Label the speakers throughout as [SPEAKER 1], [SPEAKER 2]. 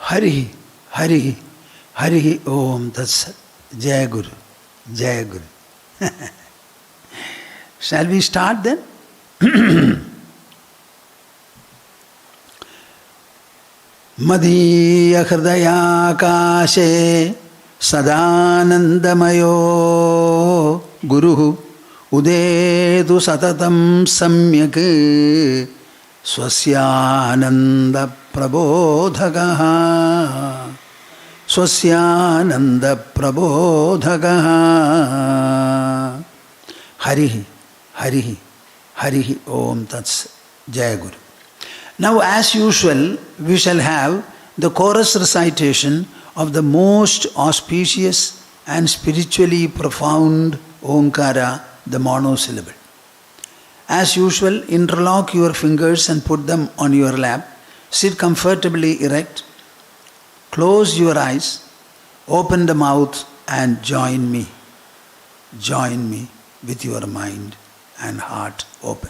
[SPEAKER 1] Hari, Hari, Hari Om Tatsat. Jai Guru, Jai Guru. Shall we start then? Madhya Hridaya Kashe Sadanandamayo Guru Udetu Satatam Samyak Swasyananda Prabodhagaha Swasyananda Prabodhagaha Hari, Hari, Hari Om Tats Jaya Guru. Now, as usual, we shall have the chorus recitation of the most auspicious and spiritually profound Omkara, the monosyllable. As usual, interlock your fingers and put them on your lap. Sit comfortably erect. Close your eyes. Open the mouth and join me. Join me with your mind and heart open.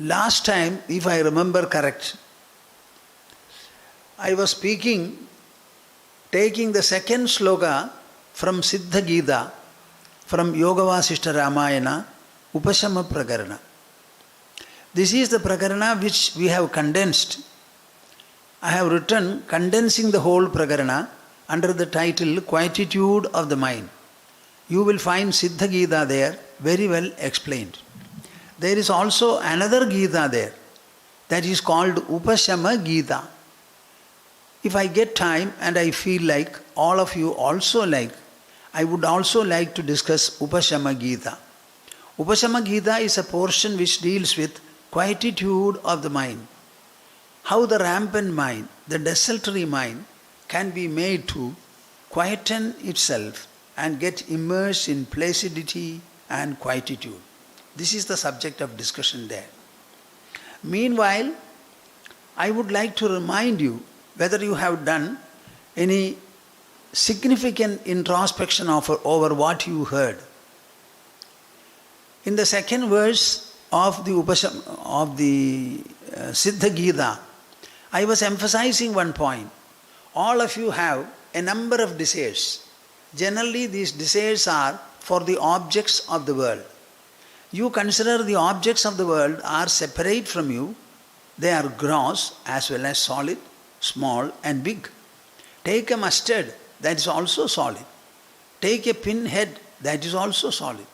[SPEAKER 1] Last time, if I remember correct, I was speaking, taking the second sloka from Siddha Gita, from Yoga Vasistha Ramayana, Upashama Prakarana. This is the Prakarana which we have condensed. I have written condensing the whole Prakarana under the title Quietude of the Mind. You will find Siddha Gita there, very well explained. There is also another Gita there, that is called Upashama Gita. If I get time and I feel like all of you also like, I would also like to discuss Upashama Gita. Upashama Gita is a portion which deals with quietude of the mind. How the rampant mind, the desultory mind, can be made to quieten itself and get immersed in placidity and quietude. This is the subject of discussion there. Meanwhile, I would like to remind you whether you have done any significant introspection over what you heard. In the second verse of the Siddha Gita, I was emphasizing one point. All of you have a number of desires. Generally, these desires are for the objects of the world. You consider the objects of the world are separate from you. They are gross as well as solid, small and big. Take a mustard, that is also solid. Take a pinhead, that is also solid.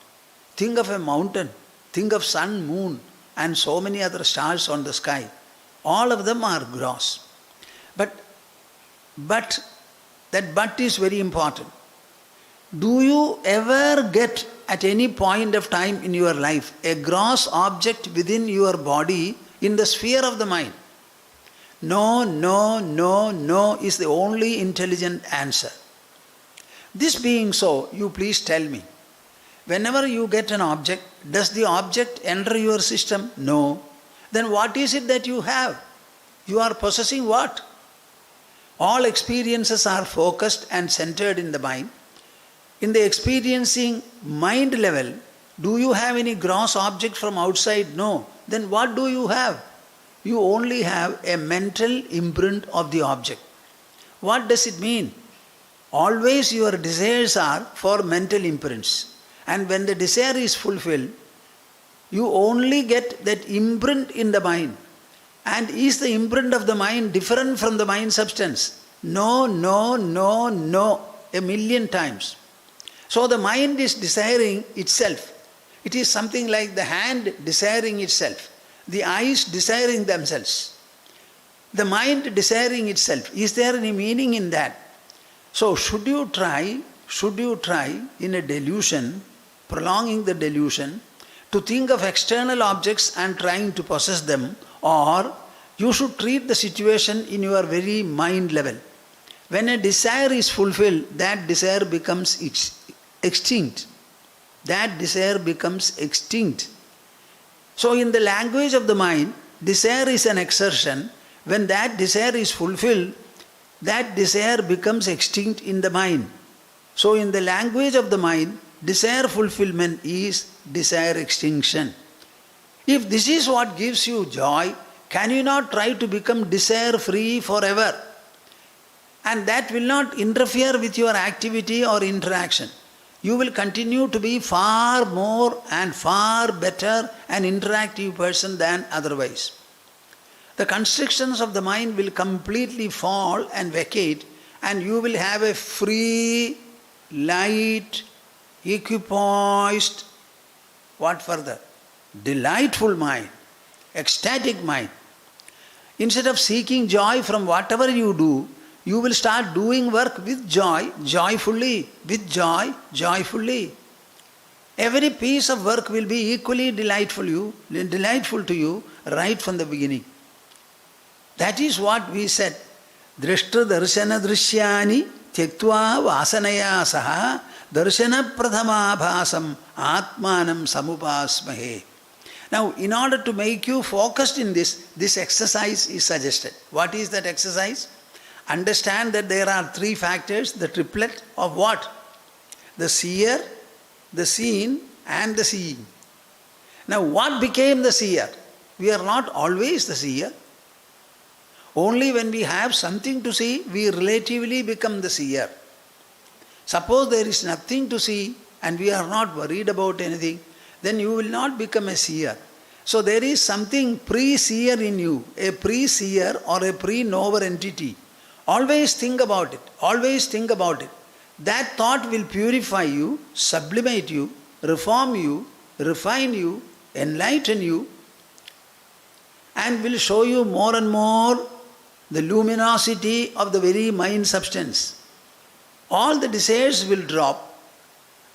[SPEAKER 1] Think of a mountain, think of sun, moon and so many other stars on the sky. All of them are gross. But that but is very important. Do you ever get at any point of time in your life a gross object within your body in the sphere of the mind? No, no, no, no is the only intelligent answer. This being so, you please tell me, whenever you get an object, does the object enter your system? No. Then what is it that you have? You are possessing what? All experiences are focused and centered in the mind. In the experiencing mind level, do you have any gross object from outside? No. Then what do you have? You only have a mental imprint of the object. What does it mean? Always your desires are for mental imprints. And when the desire is fulfilled, You only get that imprint in the mind. And is the imprint of the mind different from the mind substance? No, no, no, no, a million times. So the mind is desiring itself. It is something like the hand desiring itself, the eyes desiring themselves, the mind desiring itself. Is there any meaning in that? So should you try in a delusion, prolonging the delusion, to think of external objects and trying to possess them, or you should treat the situation in your very mind level. When a desire is fulfilled, that desire becomes extinct. That desire becomes extinct. So in the language of the mind, desire is an exertion. When that desire is fulfilled, that desire becomes extinct in the mind. So in the language of the mind, desire fulfillment is desire extinction. If this is what gives you joy, can you not try to become desire free forever? And that will not interfere with your activity or interaction. You will continue to be far more and far better an interactive person than otherwise. The constrictions of the mind will completely fall and vacate, and you will have a free, light, equipoised, what further? Delightful mind, ecstatic mind. Instead of seeking joy from whatever you do, you will start doing work with joy, joyfully, with joy, joyfully. Every piece of work will be equally delightful to you right from the beginning. That is what we said. Drishta darshana drishyani tyaktva vasanaya saha darshana prathama bhasam atmanam samupasmahe. Now, in order to make you focused in this exercise is suggested. What is that exercise? Understand that there are three factors, the triplet of what? The seer, the seen, and the seeing. Now, what became the seer? We are not always the seer. Only when we have something to see, we relatively become the seer. Suppose there is nothing to see and we are not worried about anything, then you will not become a seer. So there is something pre-seer in you, a pre-seer or a pre-knower entity. Always think about it. Always think about it. That thought will purify you, sublimate you, reform you, refine you, enlighten you, and will show you more and more the luminosity of the very mind substance. All the desires will drop.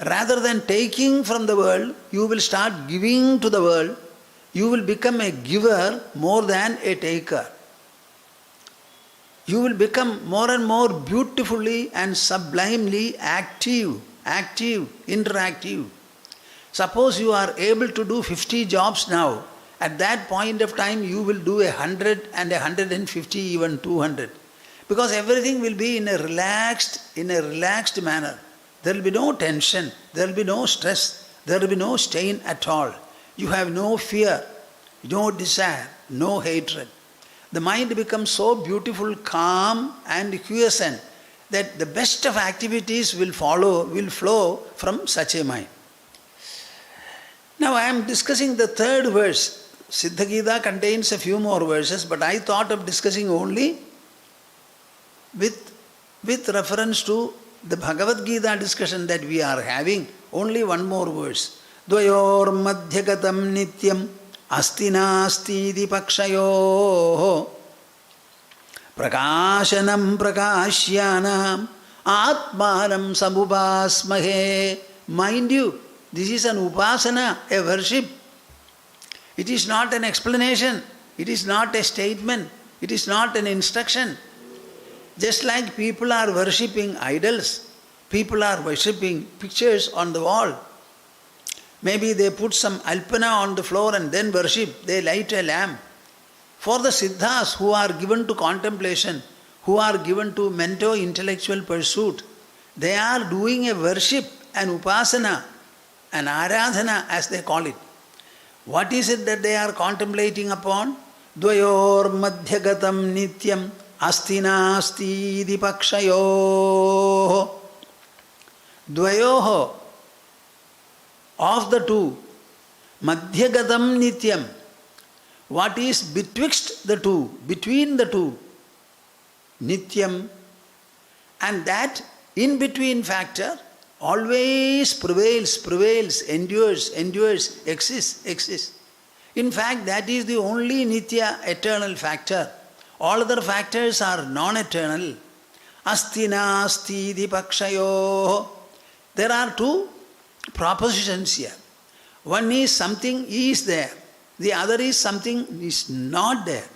[SPEAKER 1] Rather than taking from the world, you will start giving to the world. You will become a giver more than a taker. You will become more and more beautifully and sublimely active, interactive. Suppose you are able to do 50 jobs now. At that point of time, you will do 100 and 150, even 200. Because everything will be in a relaxed manner. There will be no tension, there will be no stress, there will be no strain at all. You have no fear, no desire, no hatred. The mind becomes so beautiful, calm and quiescent that the best of activities will flow from such a mind. Now I am discussing the third verse. Siddha Gita contains a few more verses, but I thought of discussing only with reference to the Bhagavad Gita discussion that we are having, only one more verse. Dvayor madhyagatam nityam asti nasti iti pakshayoh prakashanam prakashyanam atmanam samupasmahe. Mind you, this is an upasana, a worship. It is not an explanation. It is not a statement. It is not an instruction. Just like people are worshipping idols, people are worshipping pictures on the wall. Maybe they put some alpana on the floor and then worship. They light a lamp. For the siddhas who are given to contemplation, who are given to mental intellectual pursuit, they are doing a worship, an upasana, an aradhana as they call it. What is it that they are contemplating upon? Dvayor madhyagatam nityam asti nasti iti pakshayoh. Dvayoho, of the two, madhyagatam nityam. What is betwixt the two, between the two, nityam. And that in-between factor always prevails, endures, exists. In fact, that is the only nitya, eternal factor. All other factors are non-eternal. Asti nasti dipakshayo. There are two propositions here. One is something is there. The other is something is not there.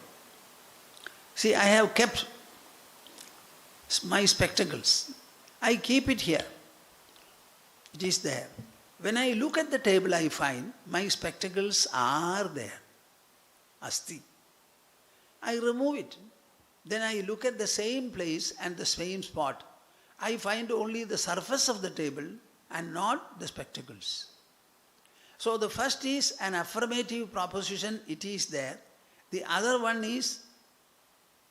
[SPEAKER 1] See, I have kept my spectacles. I keep it here. It is there. When I look at the table, I find my spectacles are there. Asti. I remove it. Then I look at the same place and the same spot. I find only the surface of the table and not the spectacles. So the first is an affirmative proposition, it is there. The other one is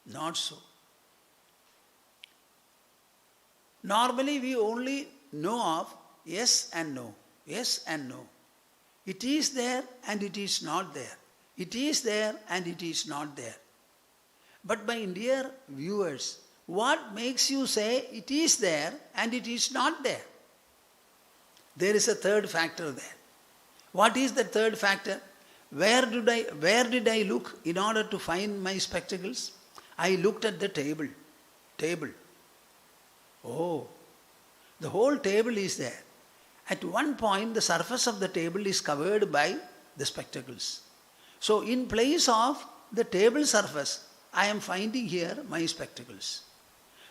[SPEAKER 1] not so. Normally we only know of yes and no. Yes and no. It is there and it is not there. It is there and it is not there. But my dear viewers, what makes you say it is there and it is not there? There is a third factor there. What is the third factor? Where did I look in order to find my spectacles? I looked at the table. Oh, the whole table is there. At one point, the surface of the table is covered by the spectacles. So, in place of the table surface, I am finding here my spectacles.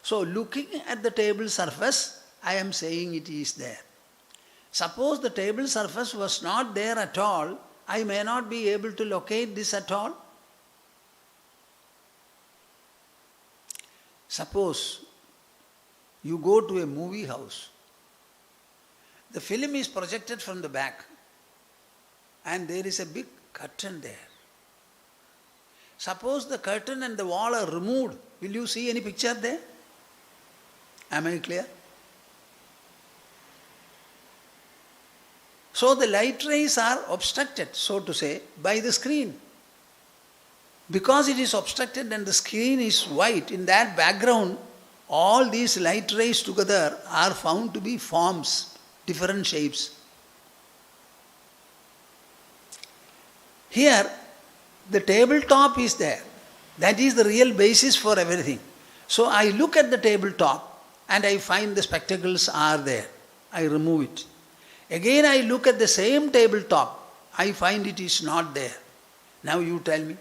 [SPEAKER 1] So, looking at the table surface, I am saying it is there. Suppose the table surface was not there at all, I may not be able to locate this at all. Suppose you go to a movie house. The film is projected from the back and there is a big curtain there. Suppose the curtain and the wall are removed. Will you see any picture there? Am I clear? So the light rays are obstructed, so to say, by the screen. Because it is obstructed and the screen is white, in that background, all these light rays together are found to be forms, different shapes. Here, the tabletop is there. That is the real basis for everything. So I look at the tabletop and I find the spectacles are there. I remove it. Again I look at the same tabletop. I find it is not there. Now you tell me.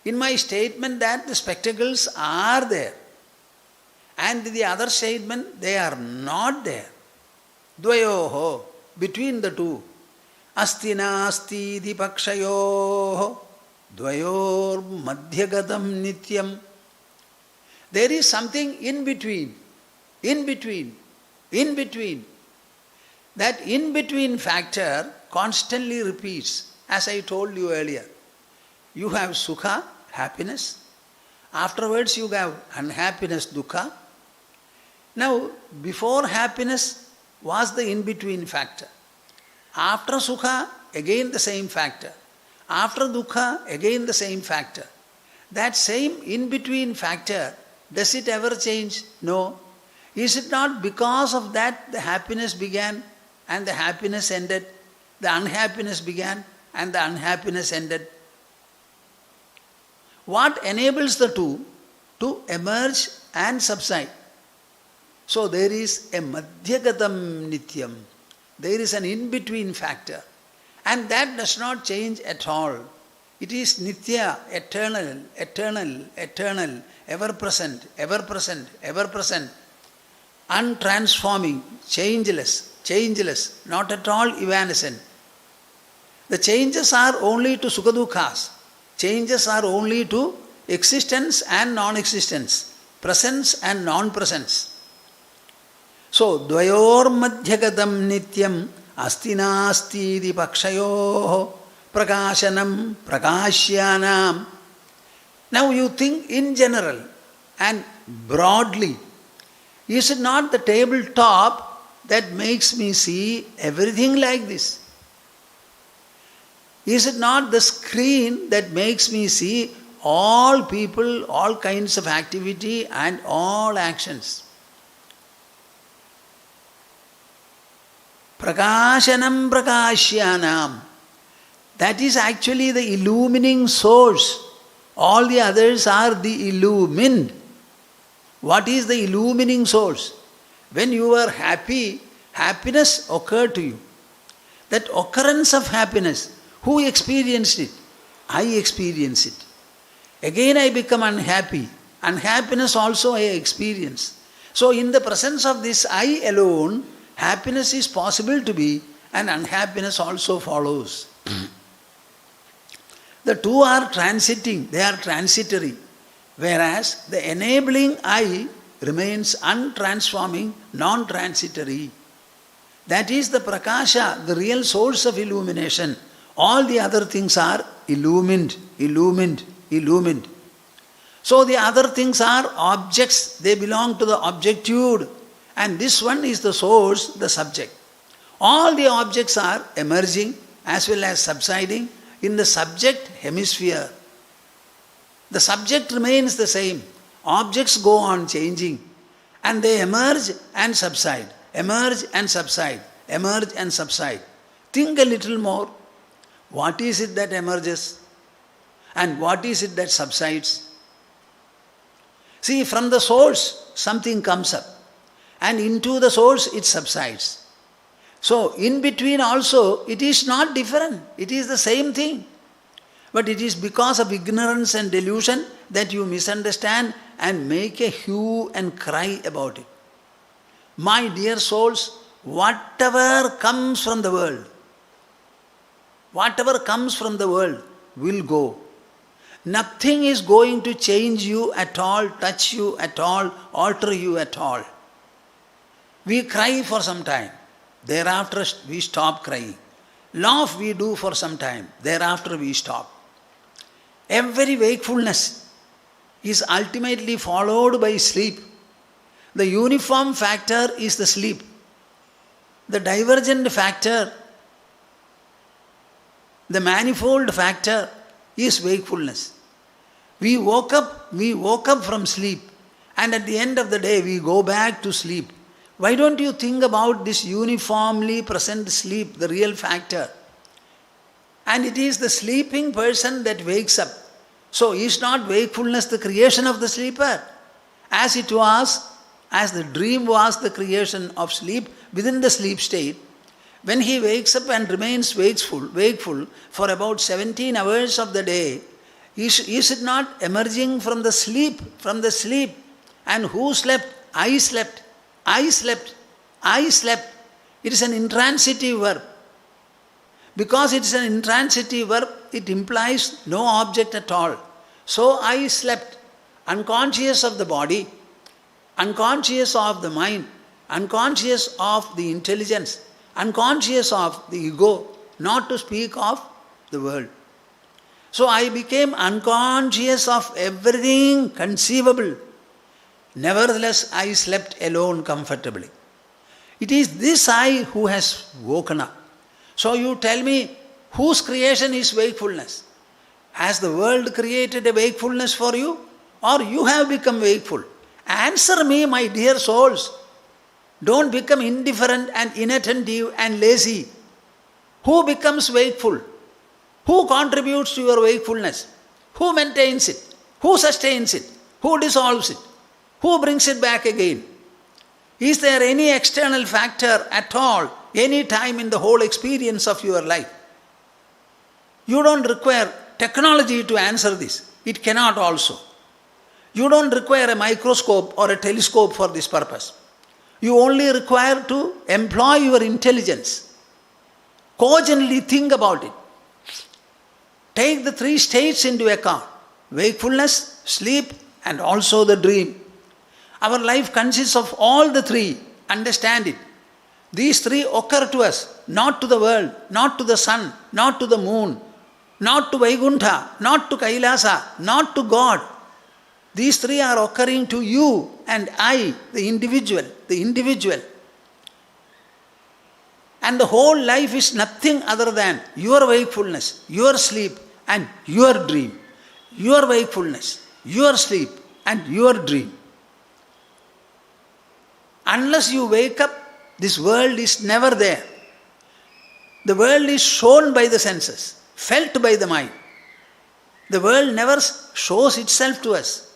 [SPEAKER 1] In my statement that the spectacles are there, and the other statement they are not there. Dvayoho, between the two. Asti nasti dipakshayoho, dvayor madhyagatam nityam. There is something in between. That in-between factor constantly repeats. As I told you earlier, you have sukha, happiness. Afterwards you have unhappiness, dukkha. Now, before happiness was the in-between factor. After sukha, again the same factor. After dukkha, again the same factor. That same in-between factor, does it ever change? No. Is it not because of that the happiness began and the happiness ended? The unhappiness began and the unhappiness ended. What enables the two to emerge and subside? So there is a madhyagatam nityam. There is an in-between factor. And that does not change at all. It is nitya, eternal, ever present, untransforming, changeless, not at all evanescent. The changes are only to sukha-dukkhas. Changes are only to existence and non-existence, presence and non-presence. So, dvayor madhyagatam nityam asti nasti dipakshayoho prakashanam prakashyanam. Now you think in general and broadly, is it not the tabletop that makes me see everything like this? Is it not the screen that makes me see all people, all kinds of activity and all actions? Prakashanam prakashyanam. That is actually the illumining source. All the others are the illumined. What is the illumining source? When you are happy, happiness occurred to you. That occurrence of happiness, who experienced it? I experience it. Again I become unhappy. Unhappiness also I experience. So in the presence of this I alone, happiness is possible to be and unhappiness also follows. The two are transiting, they are transitory. Whereas the enabling I remains untransforming, non-transitory. That is the prakasha, the real source of illumination. All the other things are illumined, illumined, illumined. So the other things are objects, they belong to the objectude. And this one is the source, the subject. All the objects are emerging as well as subsiding in the subject hemisphere. The subject remains the same. Objects go on changing and they emerge and subside, emerge and subside, emerge and subside. Think a little more. What is it that emerges and what is it that subsides? See, from the source something comes up and into the source it subsides. So, in between also it is not different, it is the same thing. But it is because of ignorance and delusion that you misunderstand and make a hue and cry about it. My dear souls, whatever comes from the world will go. Nothing is going to change you at all, touch you at all, alter you at all. We cry for some time, thereafter we stop crying. Laugh we do for some time, thereafter we stop. Every wakefulness is ultimately followed by sleep. The uniform factor is the sleep. The divergent factor, the manifold factor is wakefulness. We woke up from sleep, and at the end of the day we go back to sleep. Why don't you think about this uniformly present sleep, the real factor? And it is the sleeping person that wakes up. So is not wakefulness the creation of the sleeper? As the dream was the creation of sleep within the sleep state, when he wakes up and remains wakeful for about 17 hours of the day, is it not emerging from the sleep? And who slept? I slept. I slept. I slept. It is an intransitive verb. Because it is an intransitive verb, it implies no object at all. So I slept, unconscious of the body, unconscious of the mind, unconscious of the intelligence, unconscious of the ego, not to speak of the world. So I became unconscious of everything conceivable. Nevertheless, I slept alone comfortably. It is this I who has woken up. So you tell me, whose creation is wakefulness? Has the world created a wakefulness for you? Or you have become wakeful? Answer me, my dear souls. Don't become indifferent and inattentive and lazy. Who becomes wakeful? Who contributes to your wakefulness? Who maintains it? Who sustains it? Who dissolves it? Who brings it back again? Is there any external factor at all, any time in the whole experience of your life? You don't require technology to answer this. It cannot also. You don't require a microscope or a telescope for this purpose. You only require to employ your intelligence. Cogently think about it. Take the three states into account: wakefulness, sleep, and also the dream. Our life consists of all the three. Understand it. These three occur to us, not to the world, not to the sun, not to the moon, not to Vaikuntha, not to Kailasa, not to God. These three are occurring to you and I, the individual. And the whole life is nothing other than your wakefulness, your sleep and your dream. Your wakefulness, your sleep and your dream. Unless you wake up, this world is never there. The world is shown by the senses, felt by the mind. The world never shows itself to us.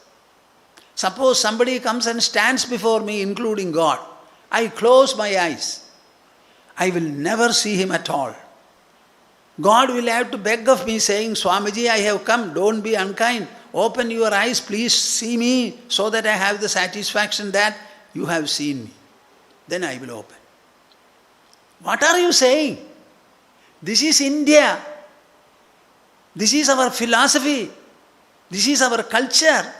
[SPEAKER 1] Suppose somebody comes and stands before me, including God. I close my eyes. I will never see him at all. God will have to beg of me saying, Swamiji, I have come, don't be unkind. Open your eyes, please see me so that I have the satisfaction that you have seen me. Then I will open. What are you saying? This is India. This is our philosophy. This is our culture.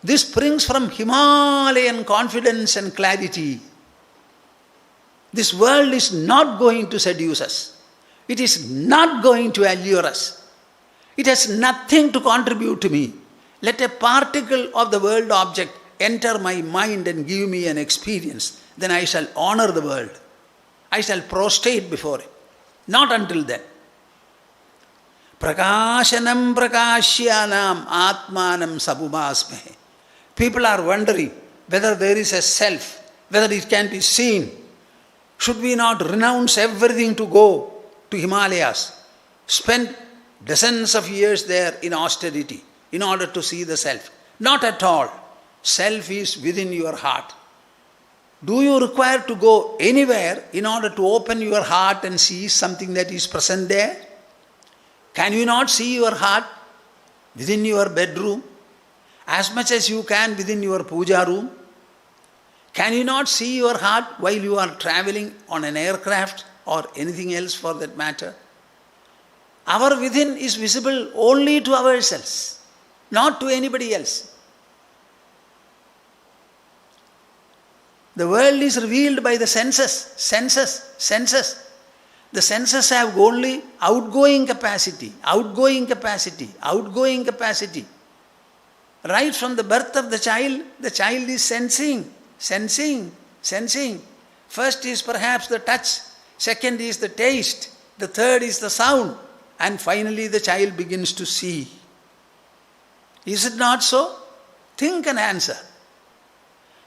[SPEAKER 1] This springs from Himalayan confidence and clarity. This world is not going to seduce us. It is not going to allure us. It has nothing to contribute to me. Let a particle of the world object enter my mind and give me an experience. Then I shall honor the world. I shall prostrate before it. Not until then. Prakashanam prakashyanam atmanam sabubhasmehe. People are wondering whether there is a self, whether it can be seen. Should we not renounce everything to go to Himalayas, spend dozens of years there in austerity in order to see the self? Not at all. Self is within your heart. Do you require to go anywhere in order to open your heart and see something that is present there? Can you not see your heart within your bedroom as much as you can within your puja room? Can you not see your heart while you are traveling on an aircraft or anything else for that matter? Our within is visible only to ourselves, not to anybody else. The world is revealed by the senses. The senses have only outgoing capacity. Right from the birth of the child is sensing. First is perhaps the touch, second is the taste, the third is the sound, and finally the child begins to see. Is it not so? Think and answer.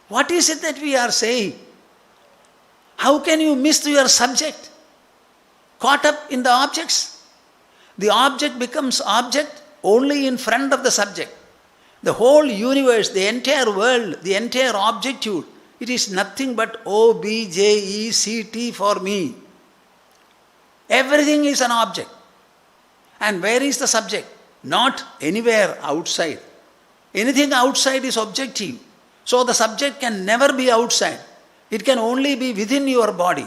[SPEAKER 1] What is it that we are saying? How can you miss your subject? Caught up in the objects. The object becomes object only in front of the subject. The whole universe, the entire world, the entire objectitude, it is nothing but O-B-J-E-C-T for me. Everything is an object. And where is the subject? Not anywhere outside. Anything outside is objective. So the subject can never be outside. It can only be within your body.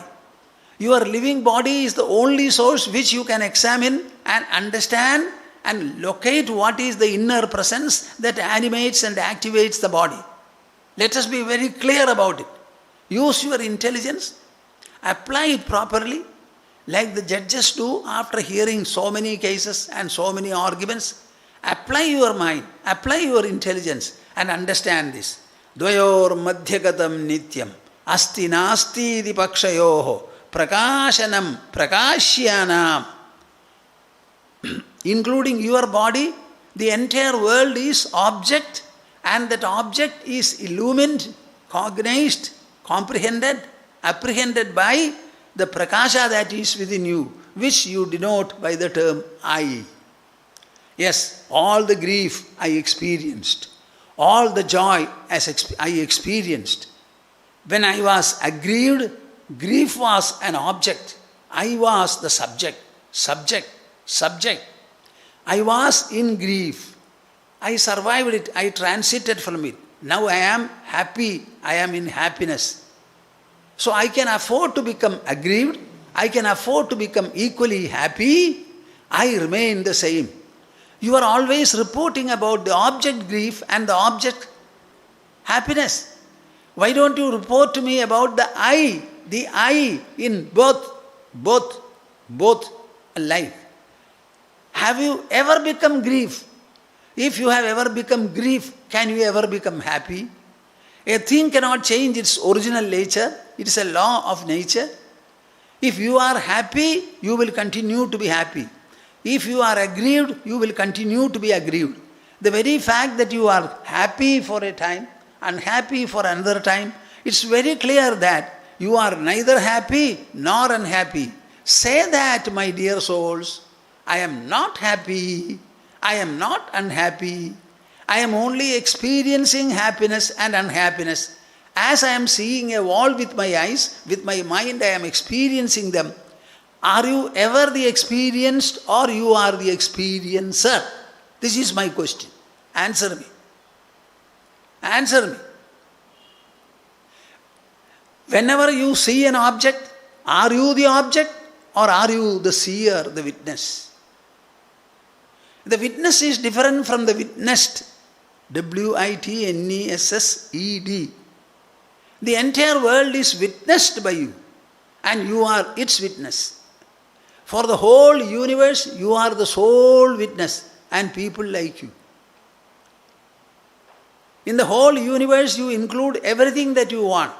[SPEAKER 1] Your living body is the only source which you can examine and understand and locate what is the inner presence that animates and activates the body. Let us be very clear about it. Use your intelligence, apply it properly, like the judges do after hearing so many cases and so many arguments. Apply your mind, apply your intelligence and understand this. Dvayor madhyagatam nityam asti nasti dipakshayoho prakashanam prakashyanam. Including your body, the entire world is object, and that object is illumined, cognized, comprehended, apprehended by the prakasha that is within you, which you denote by the term I. Yes, all the grief I experienced, all the joy I experienced. When I was aggrieved, grief was an object. I was the subject. I was in grief. I survived it. I transited from it. Now I am happy. I am in happiness. So I can afford to become aggrieved. I can afford to become equally happy. I remain the same. You are always reporting about the object grief and the object happiness. Why don't you report to me about the I in both life? Have you ever become grief? If you have ever become grief, can you ever become happy? A thing cannot change its original nature. It is a law of nature. If you are happy, you will continue to be happy. If you are aggrieved, you will continue to be aggrieved. The very fact that you are happy for a time, unhappy for another time, it's very clear that you are neither happy nor unhappy. Say that, my dear souls, I am not happy, I am not unhappy, I am only experiencing happiness and unhappiness. As I am seeing a wall with my eyes, with my mind I am experiencing them. Are you ever the experienced or you are the experiencer? This is my question. Answer me. Answer me. Whenever you see an object, are you the object or are you the seer, the witness? The witness is different from the witnessed. WITNESSED. The entire world is witnessed by you and you are its witness. For the whole universe, you are the sole witness and people like you. In the whole universe, you include everything that you want.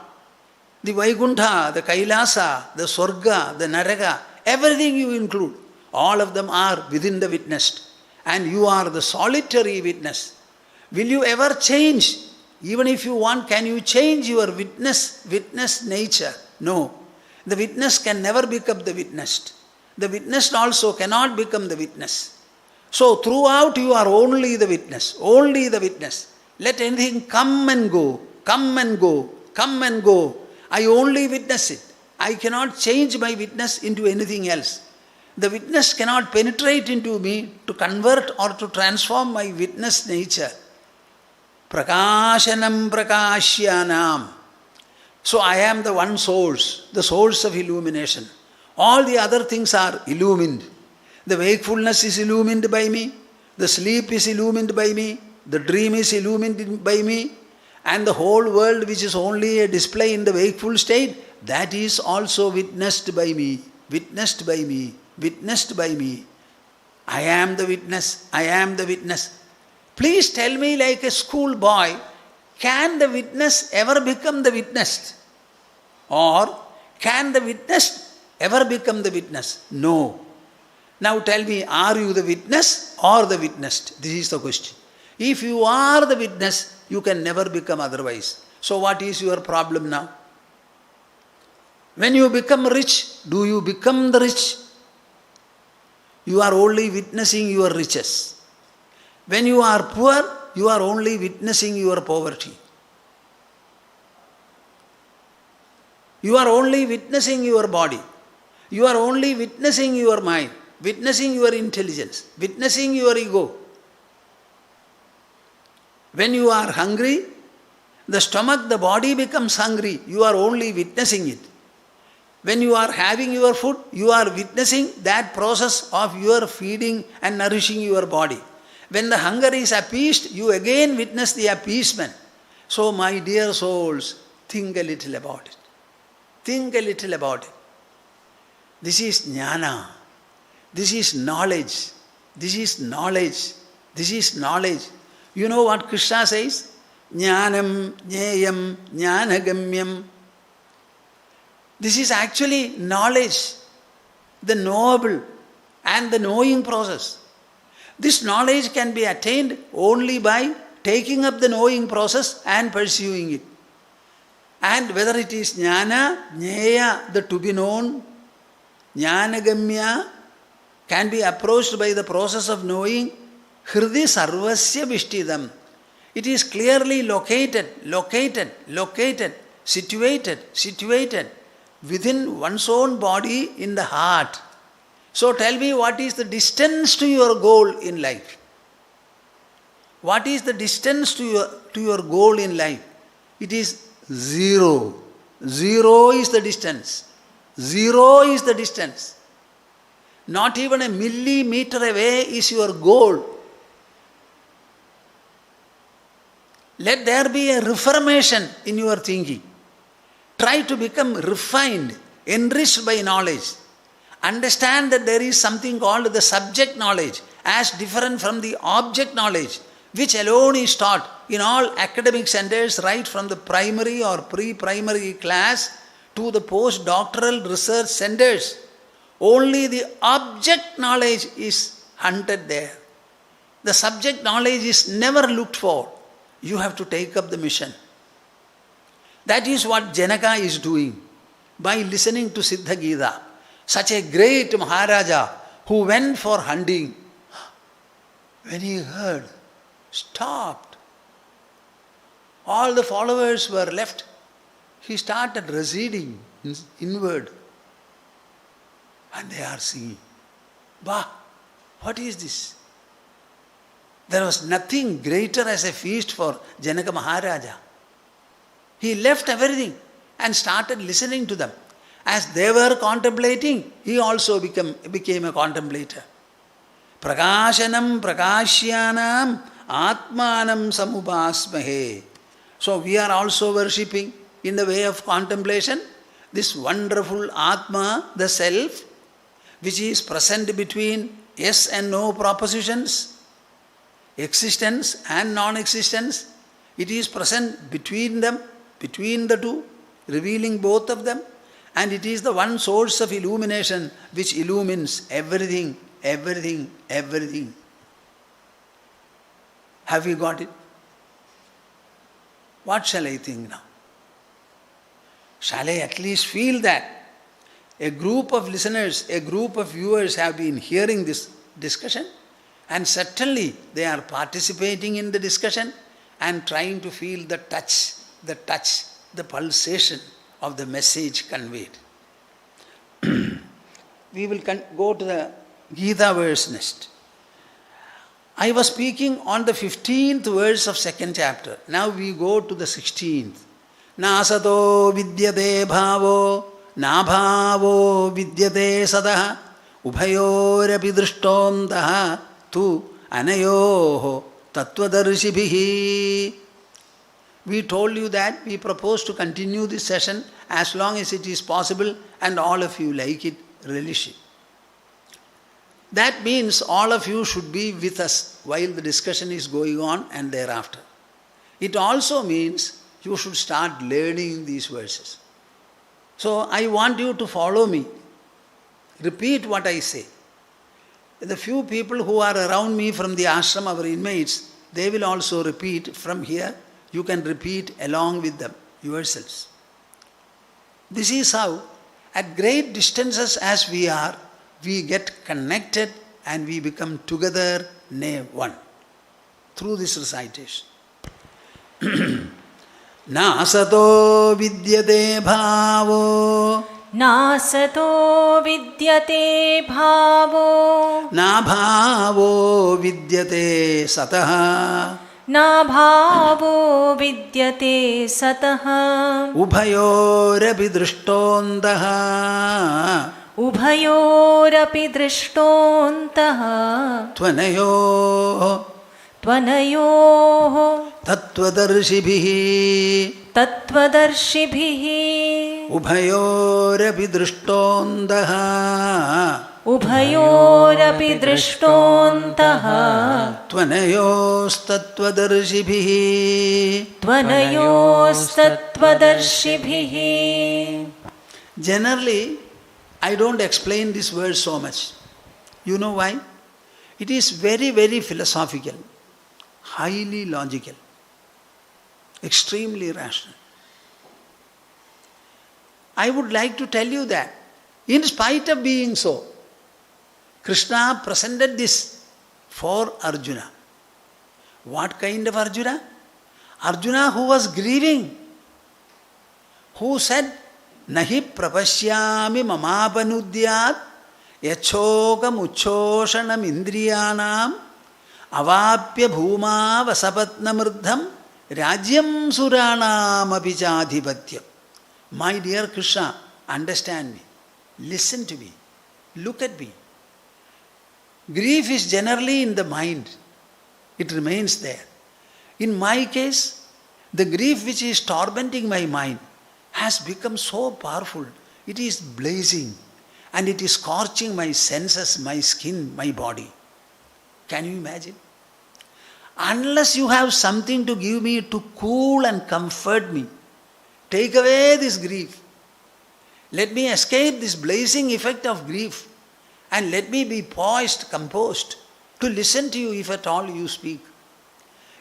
[SPEAKER 1] The Vaikuntha, the Kailasa, the Swarga, the Naraga, everything you include. All of them are within the witnessed. And you are the solitary witness. Will you ever change? Even if you want, can you change your witness nature? No. The witness can never become the witnessed. The witnessed also cannot become the witness. So throughout you are only the witness, only the witness. Let anything come and go, come and go, come and go. I only witness it. I cannot change my witness into anything else. The witness cannot penetrate into me to convert or to transform my witness nature. Prakashanam prakashyanam. So I am the one source, the source of illumination. All the other things are illumined. The wakefulness is illumined by me. The sleep is illumined by me. The dream is illumined by me. And the whole world, which is only a display in the wakeful state, that is also witnessed by me. Witnessed by me. Witnessed by me. I am the witness. I am the witness. Please tell me, like a schoolboy, can the witness ever become the witnessed? Or can the witnessed ever become the witness? No. Now tell me, are you the witness or the witnessed? This is the question. If you are the witness, you can never become otherwise. So what is your problem now? When you become rich, do you become the rich? You are only witnessing your riches. When you are poor, you are only witnessing your poverty. You are only witnessing your body. You are only witnessing your mind, witnessing your intelligence, witnessing your ego. When you are hungry, the stomach, the body becomes hungry. You are only witnessing it. When you are having your food, you are witnessing that process of your feeding and nourishing your body. When the hunger is appeased, you again witness the appeasement. So, my dear souls, think a little about it. Think a little about it. This is jnana. This is knowledge. This is knowledge. This is knowledge. You know what Krishna says? Jnanam, jneyam, jnanagamyam. This is actually knowledge, the knowable and the knowing process. This knowledge can be attained only by taking up the knowing process and pursuing it. And whether it is jnana, jneya, the to be known, jnanagamya, can be approached by the process of knowing, hridi sarvasya vishtidam. It is clearly located, situated within one's own body in the heart. So tell me, what is the distance to your goal in life? What is the distance to your goal in life? It is zero. Zero is the distance. Zero is the distance. Not even a millimeter away is your goal. Let there be a reformation in your thinking. Try to become refined, enriched by knowledge. Understand that there is something called the subject knowledge as different from the object knowledge, which alone is taught in all academic centers right from the primary or pre-primary class to the postdoctoral research centers. Only the object knowledge is hunted there. The subject knowledge is never looked for. You have to take up the mission. That is what Janaka is doing by listening to Siddha Gita. Such a great Maharaja who went for hunting. When he heard, stopped. All the followers were left. He started receding inward. And they are singing. Bah, what is this? There was nothing greater as a feast for Janaka Maharaja. He left everything and started listening to them. As they were contemplating, he also became a contemplator. Prakashanam prakashyanam atmanam samupasmahe. So we are also worshipping in the way of contemplation this wonderful Atma, the Self, which is present between yes and no propositions, existence and non-existence. It is present between them, between the two, revealing both of them. And it is the one source of illumination which illumines everything, everything, everything. Have you got it? What shall I think now? Shall I at least feel that a group of listeners, a group of viewers have been hearing this discussion, and certainly they are participating in the discussion and trying to feel the touch, the pulsation of the message conveyed. We will go to the Gita verse next. I was speaking on the 15th verse of 2nd chapter. Now we go to the 16th. Nasato vidyate bhavo, nabhavo vidyate sadaha, ubhayorapi drishtontaha, tu anayoho tattvadarshibihi. We told you that we propose to continue this session as long as it is possible and all of you like it, relish it. That means all of you should be with us while the discussion is going on and thereafter. It also means you should start learning these verses. So I want you to follow me. Repeat what I say. The few people who are around me from the ashram, our inmates, they will also repeat from here. You can repeat along with them yourselves. This is how, at great distances as we are, we get connected and we become together one through this recitation. Nasato vidyate bhavo,
[SPEAKER 2] nasato vidyate bhavo,
[SPEAKER 1] nabhavo vidyate sataha,
[SPEAKER 2] nabhavo vidyate sataha,
[SPEAKER 1] ubhayorapi drishtontaha,
[SPEAKER 2] ubhayorapi drishtontaha,
[SPEAKER 1] tvanayoho tattvadarshibihi,
[SPEAKER 2] tattvadarshibihi,
[SPEAKER 1] ubhayorapi drishtontaha,
[SPEAKER 2] ubhayorapi drishtontaha,
[SPEAKER 1] tvanayostattvadarshibihi,
[SPEAKER 2] tvanayostattvadarshibihi.
[SPEAKER 1] Generally, I don't explain this verse so much. You know why? It is very, very philosophical, highly logical, extremely rational. I would like to tell you that, in spite of being so, Krishna presented this for Arjuna. What kind of Arjuna? Arjuna who was grieving, who said, Nahi prapashyami mamapanudyat yachokam uchoshanam indriyanam avapya bhuma vasapatnamrdham rajyam suranam apichadhipatyam. My dear Krishna, understand me, listen to me, look at me. Grief is generally in the mind. It remains there. In my case, the grief which is tormenting my mind has become so powerful. It is blazing and it is scorching my senses, my skin, my body. Can you imagine? Unless you have something to give me to cool and comfort me, take away this grief, Let me escape this blazing effect of grief and let me be poised, composed to listen to you if at all you speak.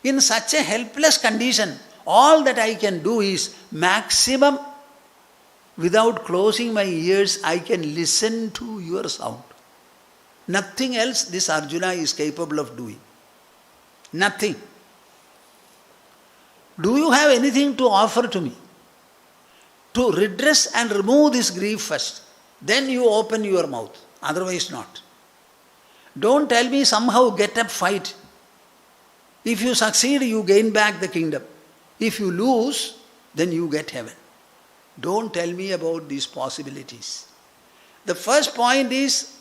[SPEAKER 1] In such a helpless condition, all that I can do is maximum, without closing my ears, I can listen to your sound. Nothing else this Arjuna is capable of doing. Nothing. Do you have anything to offer to me? To redress and remove this grief first. Then you open your mouth. Otherwise not. Don't tell me somehow get up, fight. If you succeed, you gain back the kingdom. If you lose, then you get heaven. Don't tell me about these possibilities. The first point is,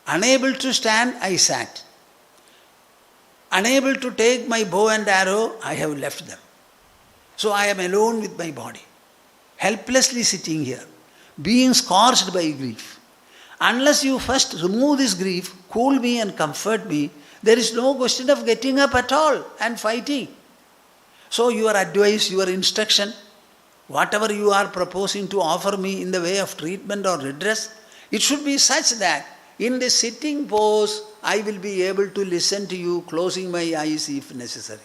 [SPEAKER 1] unable to stand, I sat. Unable to take my bow and arrow, I have left them. So I am alone with my body, helplessly sitting here, being scorched by grief. Unless you first remove this grief, cool me and comfort me, there is no question of getting up at all and fighting. So your advice, your instruction, whatever you are proposing to offer me in the way of treatment or redress, it should be such that in the sitting pose, I will be able to listen to you, closing my eyes if necessary.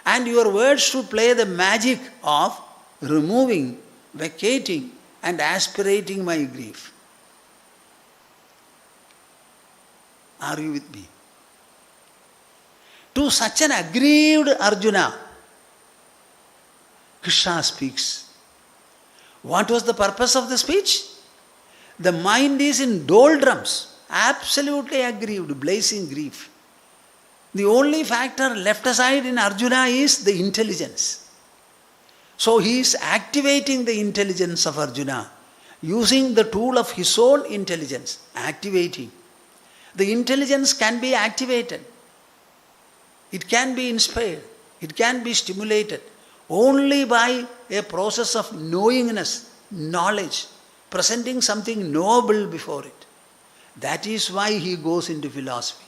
[SPEAKER 1] And your words should play the magic of removing, vacating, and aspirating my grief. Are you with me? To such an aggrieved Arjuna, Krishna speaks. What was the purpose of the speech? The mind is in doldrums, absolutely aggrieved, blazing grief. The only factor left aside in Arjuna is the intelligence. So he is activating the intelligence of Arjuna, using the tool of his own intelligence, activating. The intelligence can be activated. It can be inspired. It can be stimulated only by a process of knowingness, knowledge, presenting something noble before it. That is why he goes into philosophy.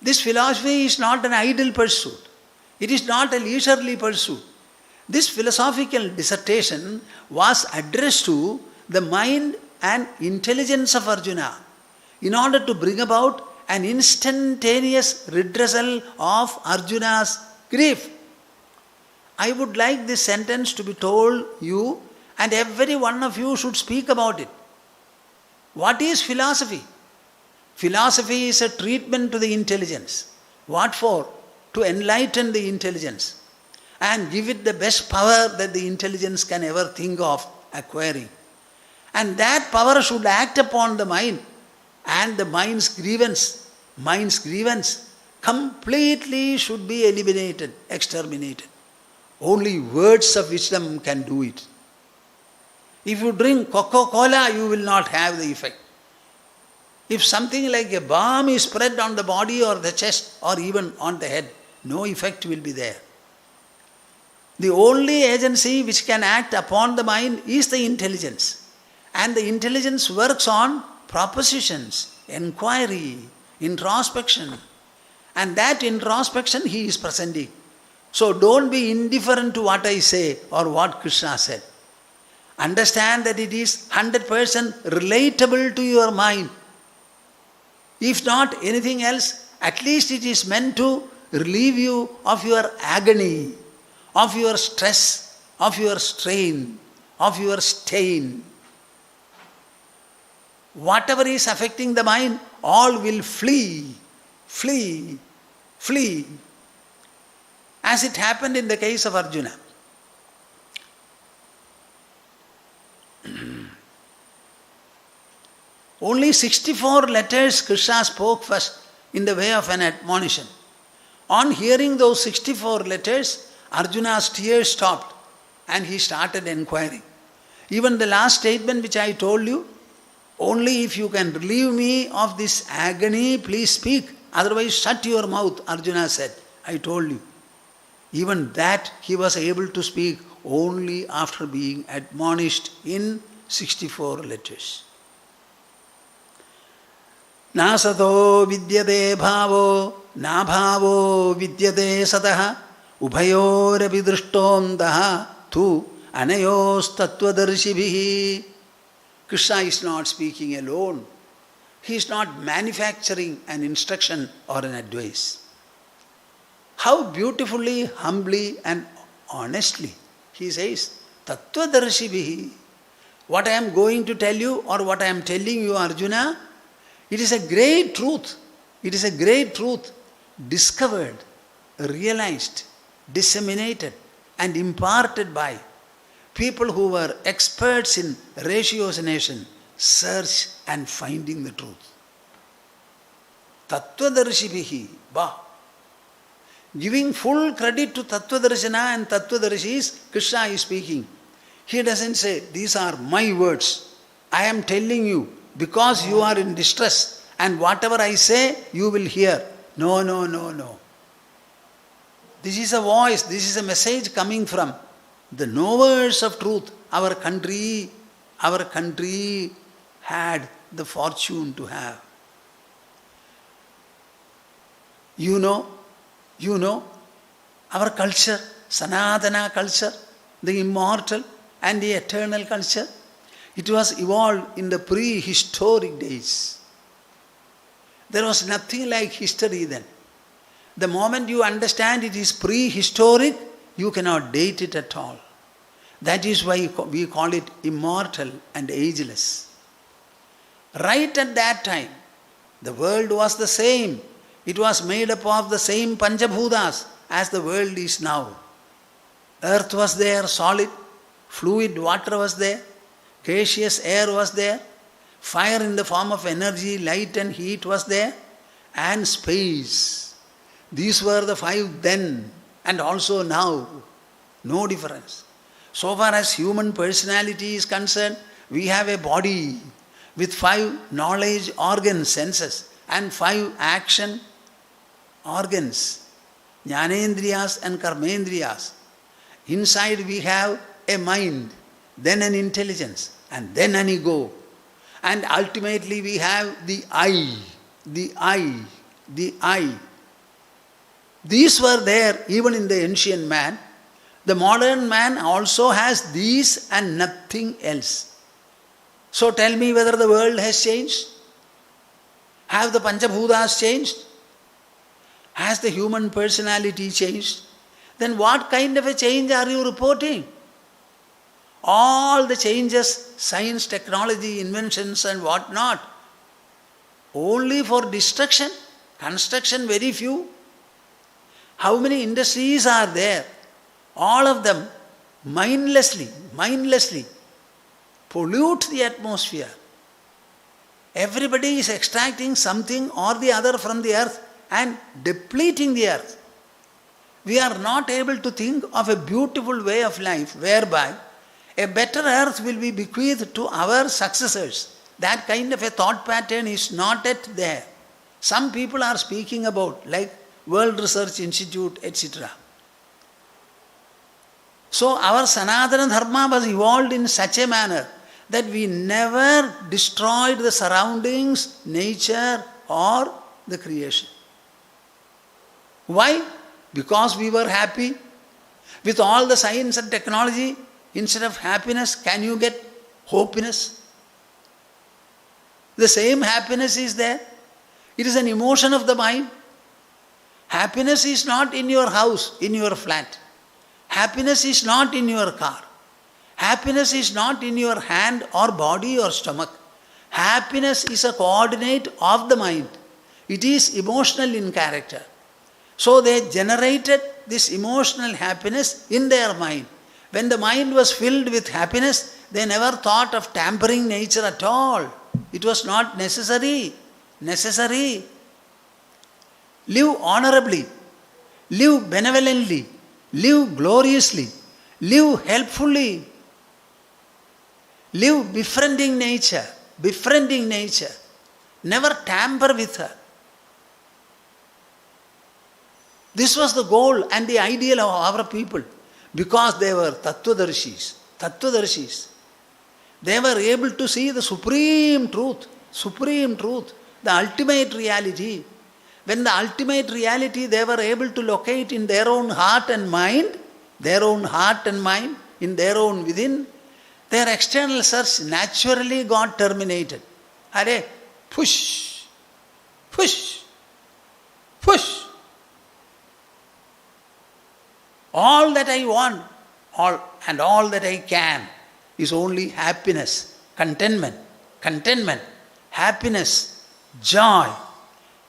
[SPEAKER 1] This philosophy is not an idle pursuit. It is not a leisurely pursuit. This philosophical dissertation was addressed to the mind and intelligence of Arjuna in order to bring about an instantaneous redressal of Arjuna's grief. I would like this sentence to be told you, and every one of you should speak about it. What is philosophy? Philosophy is a treatment to the intelligence. What for? To enlighten the intelligence and give it the best power that the intelligence can ever think of acquiring. And that power should act upon the mind, and the mind's grievance completely should be eliminated, exterminated. Only words of wisdom can do it. If you drink Coca-Cola, you will not have the effect. If something like a balm is spread on the body or the chest or even on the head, no effect will be there. The only agency which can act upon the mind is the intelligence. And the intelligence works on propositions, inquiry, introspection. And that introspection he is presenting. So don't be indifferent to what I say or what Krishna said. Understand that it is 100% relatable to your mind. If not anything else, at least it is meant to relieve you of your agony, of your stress, of your strain, of your stain. Whatever is affecting the mind, all will flee, flee, flee. As it happened in the case of Arjuna. Only 64 letters Krishna spoke first in the way of an admonition. On hearing those 64 letters, Arjuna's tears stopped and he started inquiring. Even the last statement which I told you, only if you can relieve me of this agony, please speak. Otherwise, shut your mouth, Arjuna said. I told you. Even that he was able to speak only after being admonished in 64 letters. Nasato vidyate bhavo, na bhavo vidyate sataha, ubhayorapi drishtontaha, tu anayos tattvadarshibhihi. Krishna is not speaking alone. He is not manufacturing an instruction or an advice. How beautifully, humbly and honestly he says, Tattvadarshibhihi. What I am going to tell you or what I am telling you, Arjuna, it is a great truth. It is a great truth discovered, realized, disseminated and imparted by people who were experts in ratiocination, search and finding the truth. Tattvadarshibihi, giving full credit to Tattvadarshana and Tattvadarshis, Krishna is speaking. He doesn't say, these are my words. I am telling you because you are in distress and whatever I say, you will hear. No, no, no, no. This is a voice, this is a message coming from the knowers of truth. Our country had the fortune to have. You know, our culture, Sanatana culture, the immortal and the eternal culture, it was evolved in the prehistoric days. There was nothing like history then. The moment you understand it is prehistoric, you cannot date it at all. That is why we call it immortal and ageless. Right at that time, the world was the same. It was made up of the same Panchabhutas as the world is now. Earth was there, solid, fluid water was there, gaseous air was there, fire in the form of energy, light and heat was there, and space. These were the five then and also now. No difference. So far as human personality is concerned, we have a body with 5 knowledge organs, senses, and 5 action organs, Jnanendriyas and Karmendriyas. Inside we have a mind, then an intelligence, and then an ego. And ultimately we have the I. These were there even in the ancient man. The modern man also has these and nothing else. So tell me whether the world has changed? Have the Panchabhutas changed? Has the human personality changed? Then what kind of a change are you reporting? All the changes, science, technology, inventions and what not, only for destruction, construction very few. How many industries are there? All of them mindlessly pollute the atmosphere. Everybody is extracting something or the other from the earth and depleting the earth. We are not able to think of a beautiful way of life whereby a better earth will be bequeathed to our successors. That kind of a thought pattern is not yet there. Some people are speaking about, like World Research Institute, etc. So our Sanatana Dharma was evolved in such a manner that we never destroyed the surroundings, nature or the creation. Why? Because we were happy. With all the science and technology, instead of happiness, can you get hopiness? The same happiness is there. It is an emotion of the mind. Happiness is not in your house, in your flat. Happiness is not in your car. Happiness is not in your hand or body or stomach. Happiness is a coordinate of the mind. It is emotional in character. So they generated this emotional happiness in their mind. When the mind was filled with happiness, they never thought of tampering nature at all. It was not necessary. Live honorably, live benevolently, live gloriously, live helpfully, live befriending nature, never tamper with her. This was the goal and the ideal of our people, because they were Tattvadarshis. They were able to see the supreme truth, the ultimate reality. When the ultimate reality they were able to locate in their own heart and mind, in their own within, Their external search naturally got terminated. Are, push, push, push. All that I want, all that I can is only happiness, contentment, happiness, joy.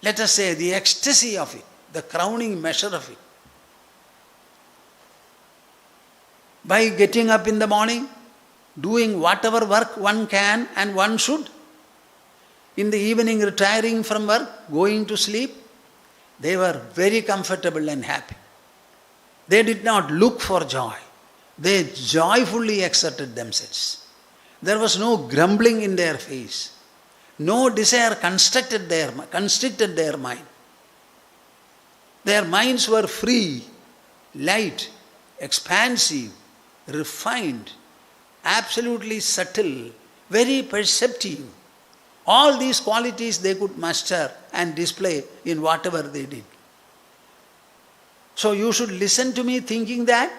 [SPEAKER 1] Let us say the ecstasy of it, the crowning measure of it. By getting up in the morning, doing whatever work one can and one should, in the evening retiring from work, going to sleep, they were very comfortable and happy. They did not look for joy. They joyfully exerted themselves. There was no grumbling in their face. No desire constricted their mind. Their minds were free, light, expansive, refined, absolutely subtle, very perceptive. All these qualities they could master and display in whatever they did. So you should listen to me thinking that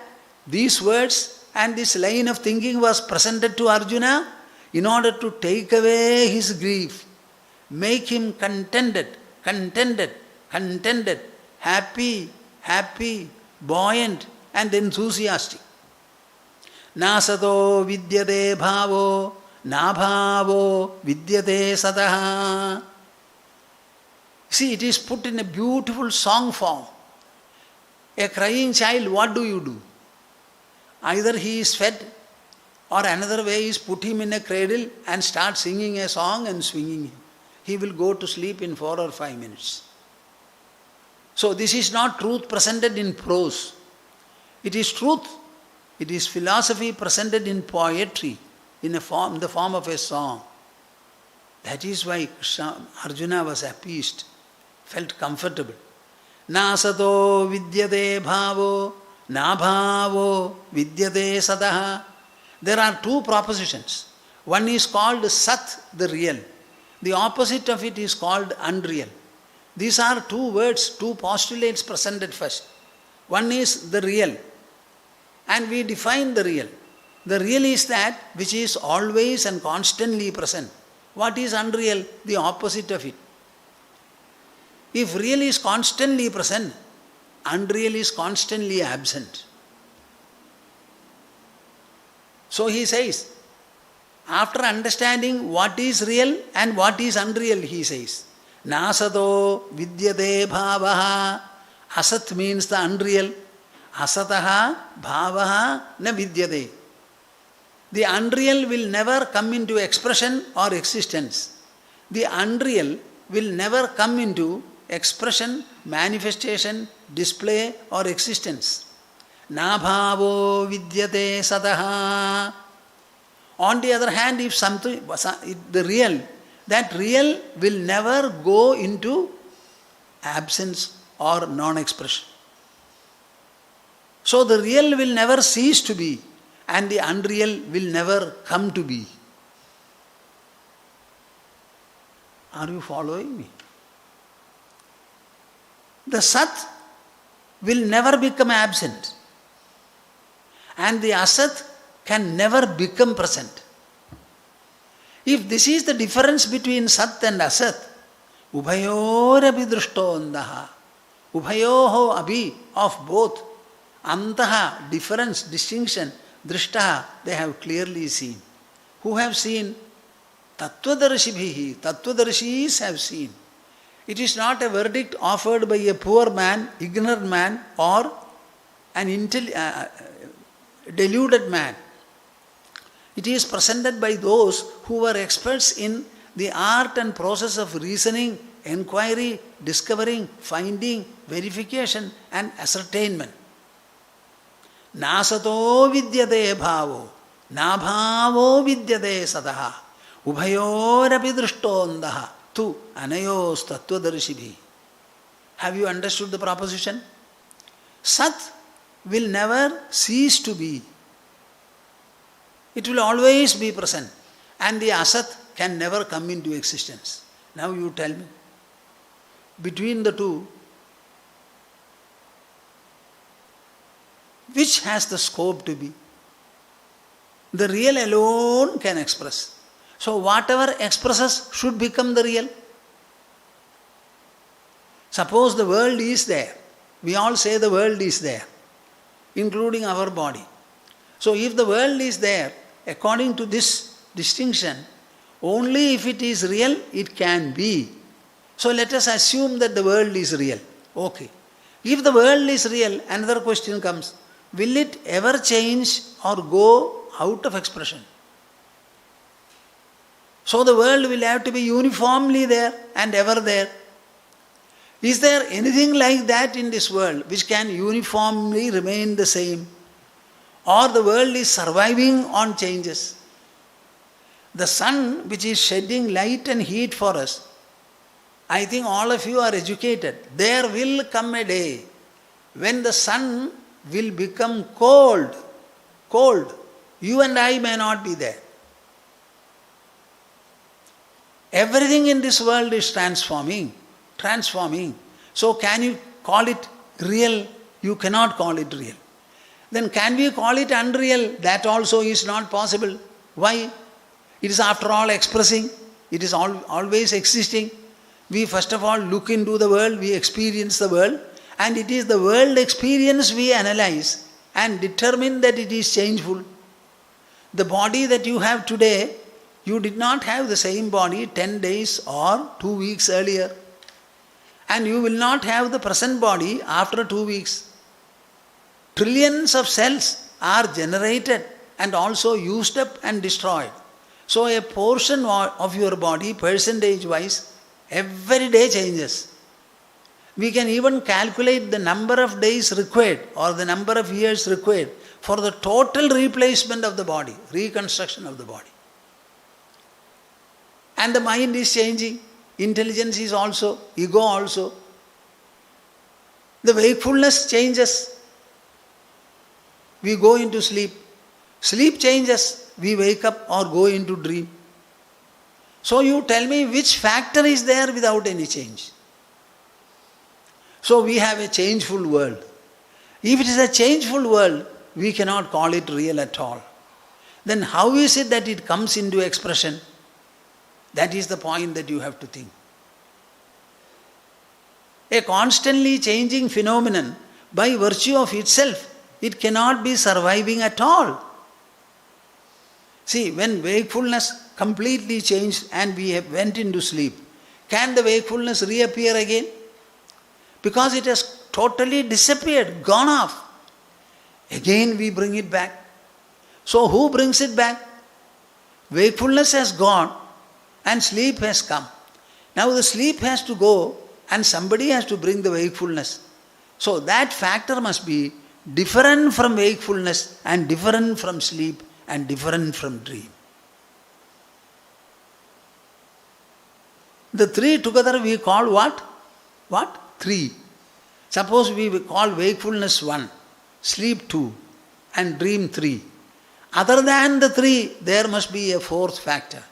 [SPEAKER 1] these words and this line of thinking was presented to Arjuna in order to take away his grief, make him contented, happy, buoyant and enthusiastic. Nasato vidyate bhavo, nabhavo vidyate sataha. See, it is put in a beautiful song form. A crying child, what do? Either he is fed, or another way is put him in a cradle and start singing a song and swinging him. He will go to sleep in 4 or 5 minutes. So this is not truth presented in prose. It is truth. It is philosophy presented in poetry, in the form of a song. That is why Arjuna was appeased, felt comfortable. Nasato vidyate bhavo, nabhavo vidyate sataha. There are 2 propositions. One is called Sat, the real. The opposite of it is called unreal. These are 2 words, 2 postulates presented first. One is the real. And we define the real. The real is that which is always and constantly present. What is unreal? The opposite of it. If real is constantly present, unreal is constantly absent. So he says, after understanding what is real and what is unreal, he says, Nasato vidyate bhavaha. Asat means the unreal. Asataha bhavaha na vidyate. The unreal will never come into expression or existence. The unreal will never come into expression, manifestation, display or existence. Nabhavo vidyate sataha. On the other hand, if something, the real, that real will never go into absence or non-expression. So the real will never cease to be and the unreal will never come to be. Are you following me? The Sat will never become absent and the Asat can never become present. If this is the difference between Sat and Asat, Ubhayor abhi drishto andaha. Ubhayoho abhi, of both. Antaha, difference, distinction, drishtaha, they have clearly seen. Who have seen? Tattvadarshibhihi, Tattvadarshis have seen. It is not a verdict offered by a poor man, ignorant man, or an deluded man. It is presented by those who were experts in the art and process of reasoning, inquiry, discovering, finding, verification and ascertainment. Nasato vidyate bhavo, nabhavo vidyate sataha, ubhayorapi drishtondaha, tu anayos tattvadarshibhi. Have you understood the proposition? Sat will never cease to be. It will always be present. And the Asat can never come into existence. Now you tell me, between the two, which has the scope to be? The real alone can express. So whatever expresses should become the real. Suppose the world is there. We all say the world is there, including our body. So if the world is there, according to this distinction, only if it is real, it can be. So let us assume that the world is real. Okay. If the world is real, another question comes. Will it ever change or go out of expression? So the world will have to be uniformly there and ever there. Is there anything like that in this world which can uniformly remain the same? Or the world is surviving on changes? The sun which is shedding light and heat for us, I think all of you are educated. There will come a day when the sun will become cold. Cold. You and I may not be there. Everything in this world is transforming. So can you call it real? You cannot call it real. Then can we call it unreal? That also is not possible. Why? It is after all expressing. It is always existing. We first of all look into the world, we experience the world, and it is the world experience we analyze and determine that it is changeful. The body that you have today, you did not have the same body 10 days or 2 weeks earlier. And you will not have the present body after 2 weeks. Trillions of cells are generated and also used up and destroyed. So a portion of your body, percentage-wise, every day changes. We can even calculate the number of days required or the number of years required for the total replacement of the body, reconstruction of the body. And the mind is changing. Intelligence is also, ego also. The wakefulness changes. We go into sleep. Sleep changes. We wake up or go into dream. So you tell me which factor is there without any change? So we have a changeful world. If it is a changeful world, we cannot call it real at all. Then how is it that it comes into expression? That is the point that you have to think. A constantly changing phenomenon, by virtue of itself, it cannot be surviving at all. See, when wakefulness completely changed and we went into sleep, can the wakefulness reappear again? Because it has totally disappeared, gone off. Again we bring it back. So who brings it back? Wakefulness has gone and sleep has come. Now the sleep has to go and somebody has to bring the wakefulness. So that factor must be different from wakefulness and different from sleep and different from dream. The three together we call what? What? Three. Suppose we call wakefulness 1, sleep 2 and dream 3. Other than the three, there must be a fourth factor.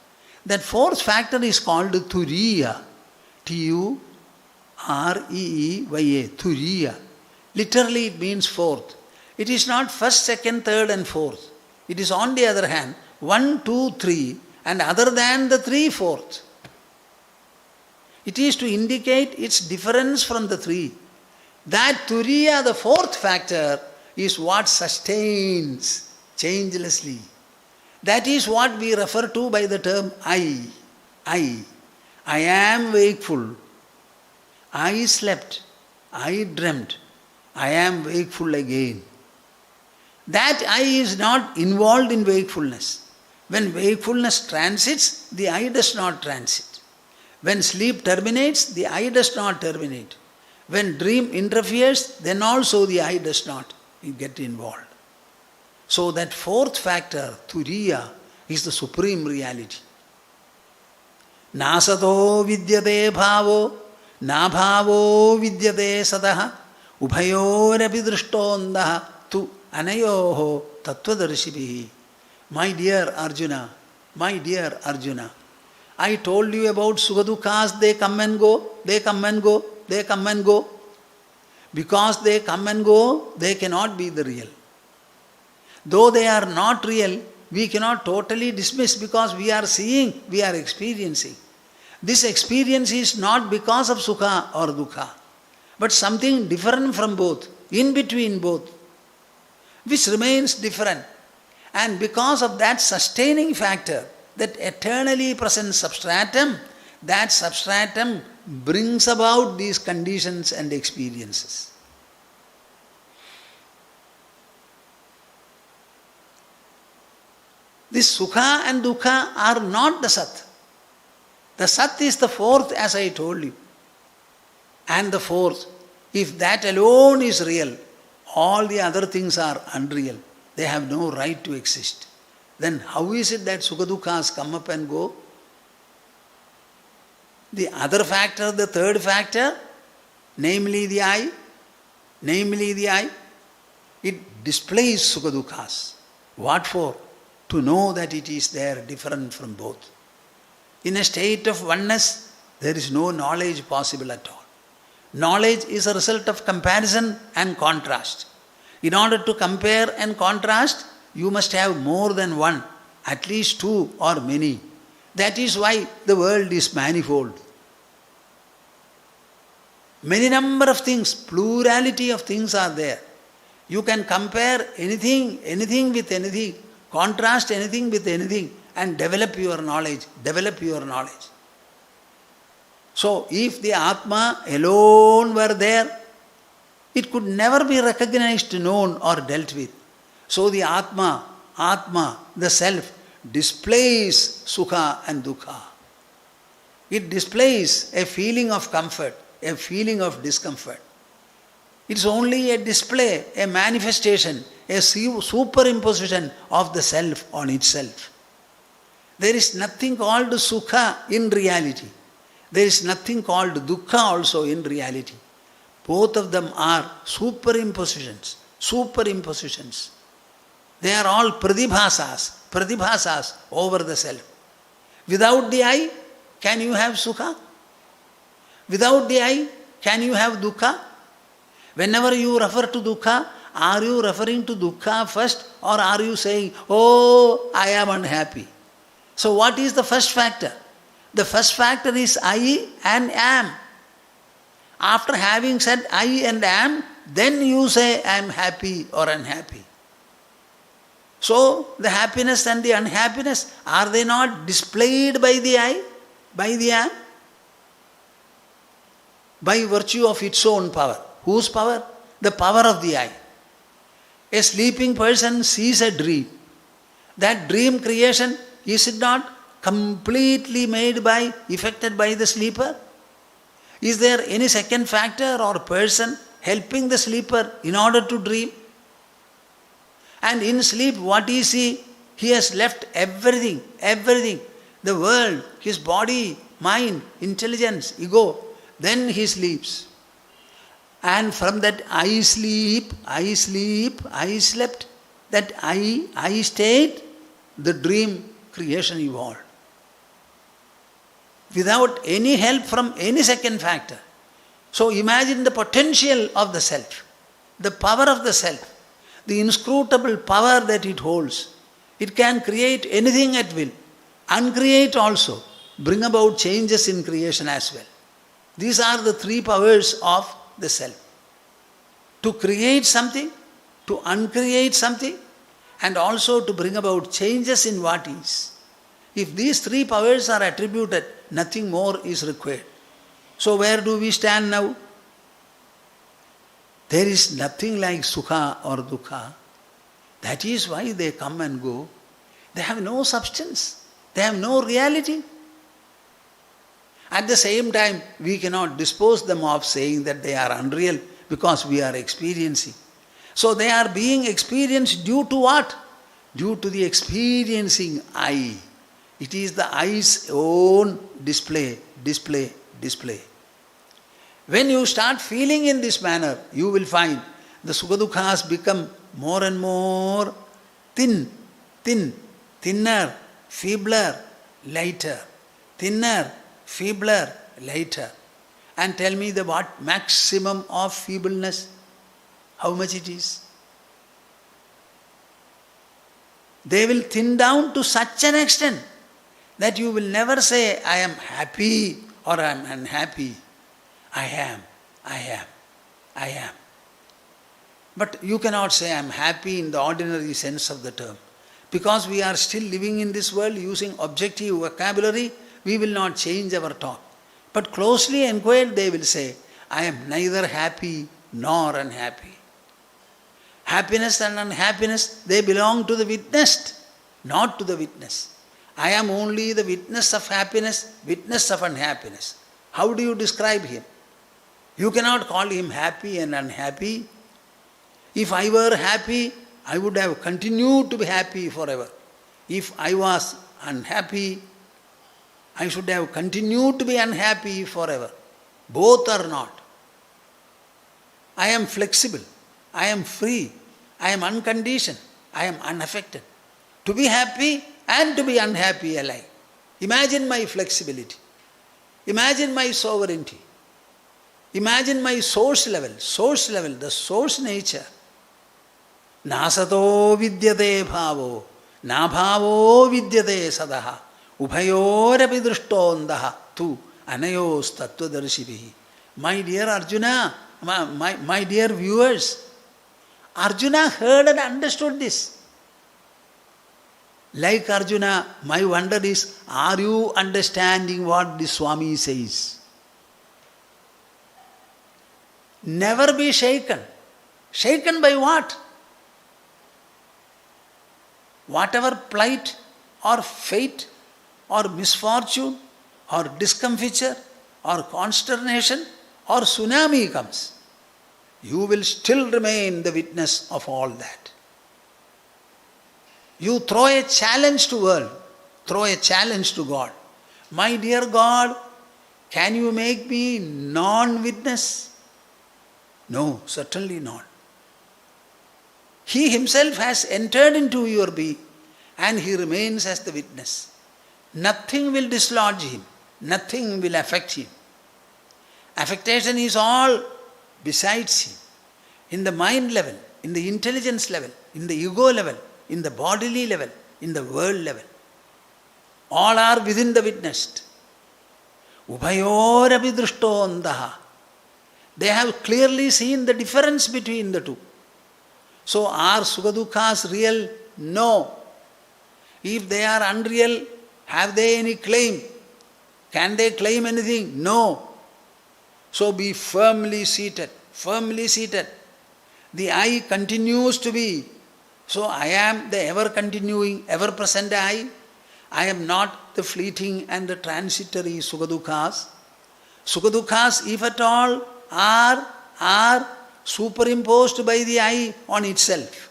[SPEAKER 1] That fourth factor is called Turiya. T-U-R-E-E-Y-A. Turiya. Literally it means fourth. It is not first, second, third and fourth. It is on the other hand 1, 2, 3 and other than the three, fourth. It is to indicate its difference from the three. That Turiya, the fourth factor, is what sustains changelessly. That is what we refer to by the term I. I am wakeful. I slept. I dreamt. I am wakeful again. That I is not involved in wakefulness. When wakefulness transits, the I does not transit. When sleep terminates, the I does not terminate. When dream interferes, then also the I does not get involved. So that fourth factor, Turiya, is the supreme reality. Nasato vidyate bhavo, nabhavo vidyate sataha, ubhayorapi drishtondaha, tu anayoho tattvadarshibhi. My dear Arjuna, I told you about Sukha-dukkhas, they come and go. Because they come and go, they cannot be the real. Though they are not real, we cannot totally dismiss because we are seeing, we are experiencing. This experience is not because of sukha or dukkha, but something different from both, in between both, which remains different. And because of that sustaining factor, that eternally present substratum, that substratum brings about these conditions and experiences. This sukha and dukkha are not the sat. The sat is the fourth, as I told you. And the fourth, if that alone is real, all the other things are unreal. They have no right to exist. Then how is it that sukha dukkhas come up and go? The other factor, the third factor, namely the I, it displays sukha dukkhas. What for? To know that it is there, different from both. In a state of oneness, there is no knowledge possible at all. Knowledge is a result of comparison and contrast. In order to compare and contrast, you must have more than one, at least two or many. That is why the world is manifold. Many number of things, plurality of things are there. You can compare anything with anything, contrast anything with anything, and develop your knowledge. So, if the Atma alone were there, it could never be recognized, known or dealt with. So the Atma, the Self, displays sukha and dukkha. It displays a feeling of comfort, a feeling of discomfort. It's only a display, a manifestation, a superimposition of the Self on itself. There is nothing called sukha in reality. There is nothing called dukkha also in reality. Both of them are superimpositions. They are all pratibhasas over the Self. Without the I, can you have sukha? Without the I, can you have dukkha? Whenever you refer to dukkha, are you referring to dukkha first, or are you saying, oh, I am unhappy? So what is the first factor? The first factor is I and am. After having said I and am, then you say I am happy or unhappy. So the happiness and the unhappiness, are they not displayed by the I, by the am? By virtue of its own power. Whose power? The power of the I. A sleeping person sees a dream. That dream creation, is it not completely affected by the sleeper? Is there any second factor or person helping the sleeper in order to dream? And in sleep, what is he? He has left everything. The world, his body, mind, intelligence, ego. Then he sleeps. And from that I slept, that I state, the dream creation evolved. Without any help from any second factor. So imagine the potential of the Self, the power of the Self, the inscrutable power that it holds. It can create anything at will, uncreate also, bring about changes in creation as well. These are the three powers of the Self. To create something, to uncreate something, and also to bring about changes in what is. If these three powers are attributed, nothing more is required. So where do we stand now? There is nothing like sukha or dukkha. That is why they come and go. They have no substance. They have no reality. At the same time, we cannot dispose them of saying that they are unreal because we are experiencing. So they are being experienced due to what? Due to the experiencing I. It is the I's own display. When you start feeling in this manner, you will find the sukha dukkhas become more and more thinner, feebler, lighter. Thinner, feebler, lighter. And tell me the what maximum of feebleness? How much it is? They will thin down to such an extent that you will never say, I am happy or I am unhappy. I am. But you cannot say I am happy in the ordinary sense of the term. Because we are still living in this world using objective vocabulary, we will not change our talk. But closely inquired, they will say, I am neither happy nor unhappy. Happiness and unhappiness, they belong to the witnessed, not to the witness. I am only the witness of happiness, witness of unhappiness. How do you describe him? You cannot call him happy and unhappy. If I were happy, I would have continued to be happy forever. If I was unhappy, I should have continued to be unhappy forever. Both are not. I am flexible. I am free. I am unconditioned. I am unaffected. To be happy and to be unhappy alike. Imagine my flexibility. Imagine my sovereignty. Imagine my source level, the source nature. Nasato vidyate bhavo, nabhavo vidyate sadaha, ubhayorapi drishtondaha tu anayos tattvadarshibhi. My dear Arjuna, my dear viewers, Arjuna heard and understood this. Like Arjuna, my wonder is, are you understanding what the Swami says? Never be shaken. Shaken by what? Whatever plight or fate or misfortune or discomfiture or consternation or tsunami comes, you will still remain the witness of all that. You throw a challenge to world, throw a challenge to God. My dear God, can you make me non-witness? No, certainly not. He himself has entered into your being and he remains as the witness. Nothing will dislodge him. Nothing will affect him. Affectation is all besides him. In the mind level, in the intelligence level, in the ego level, in the bodily level, in the world level. All are within the witnessed. Ubhayorapi drishtondaha. They have clearly seen the difference between the two. So are Sukha-dukkhas real? No. If they are unreal, have they any claim? Can they claim anything? No. So be firmly seated, firmly seated. The I continues to be. So I am the ever-continuing, ever-present I. I am not the fleeting and the transitory Sukha-dukkhas. Sukha-dukkhas, if at all, are superimposed by the I on itself.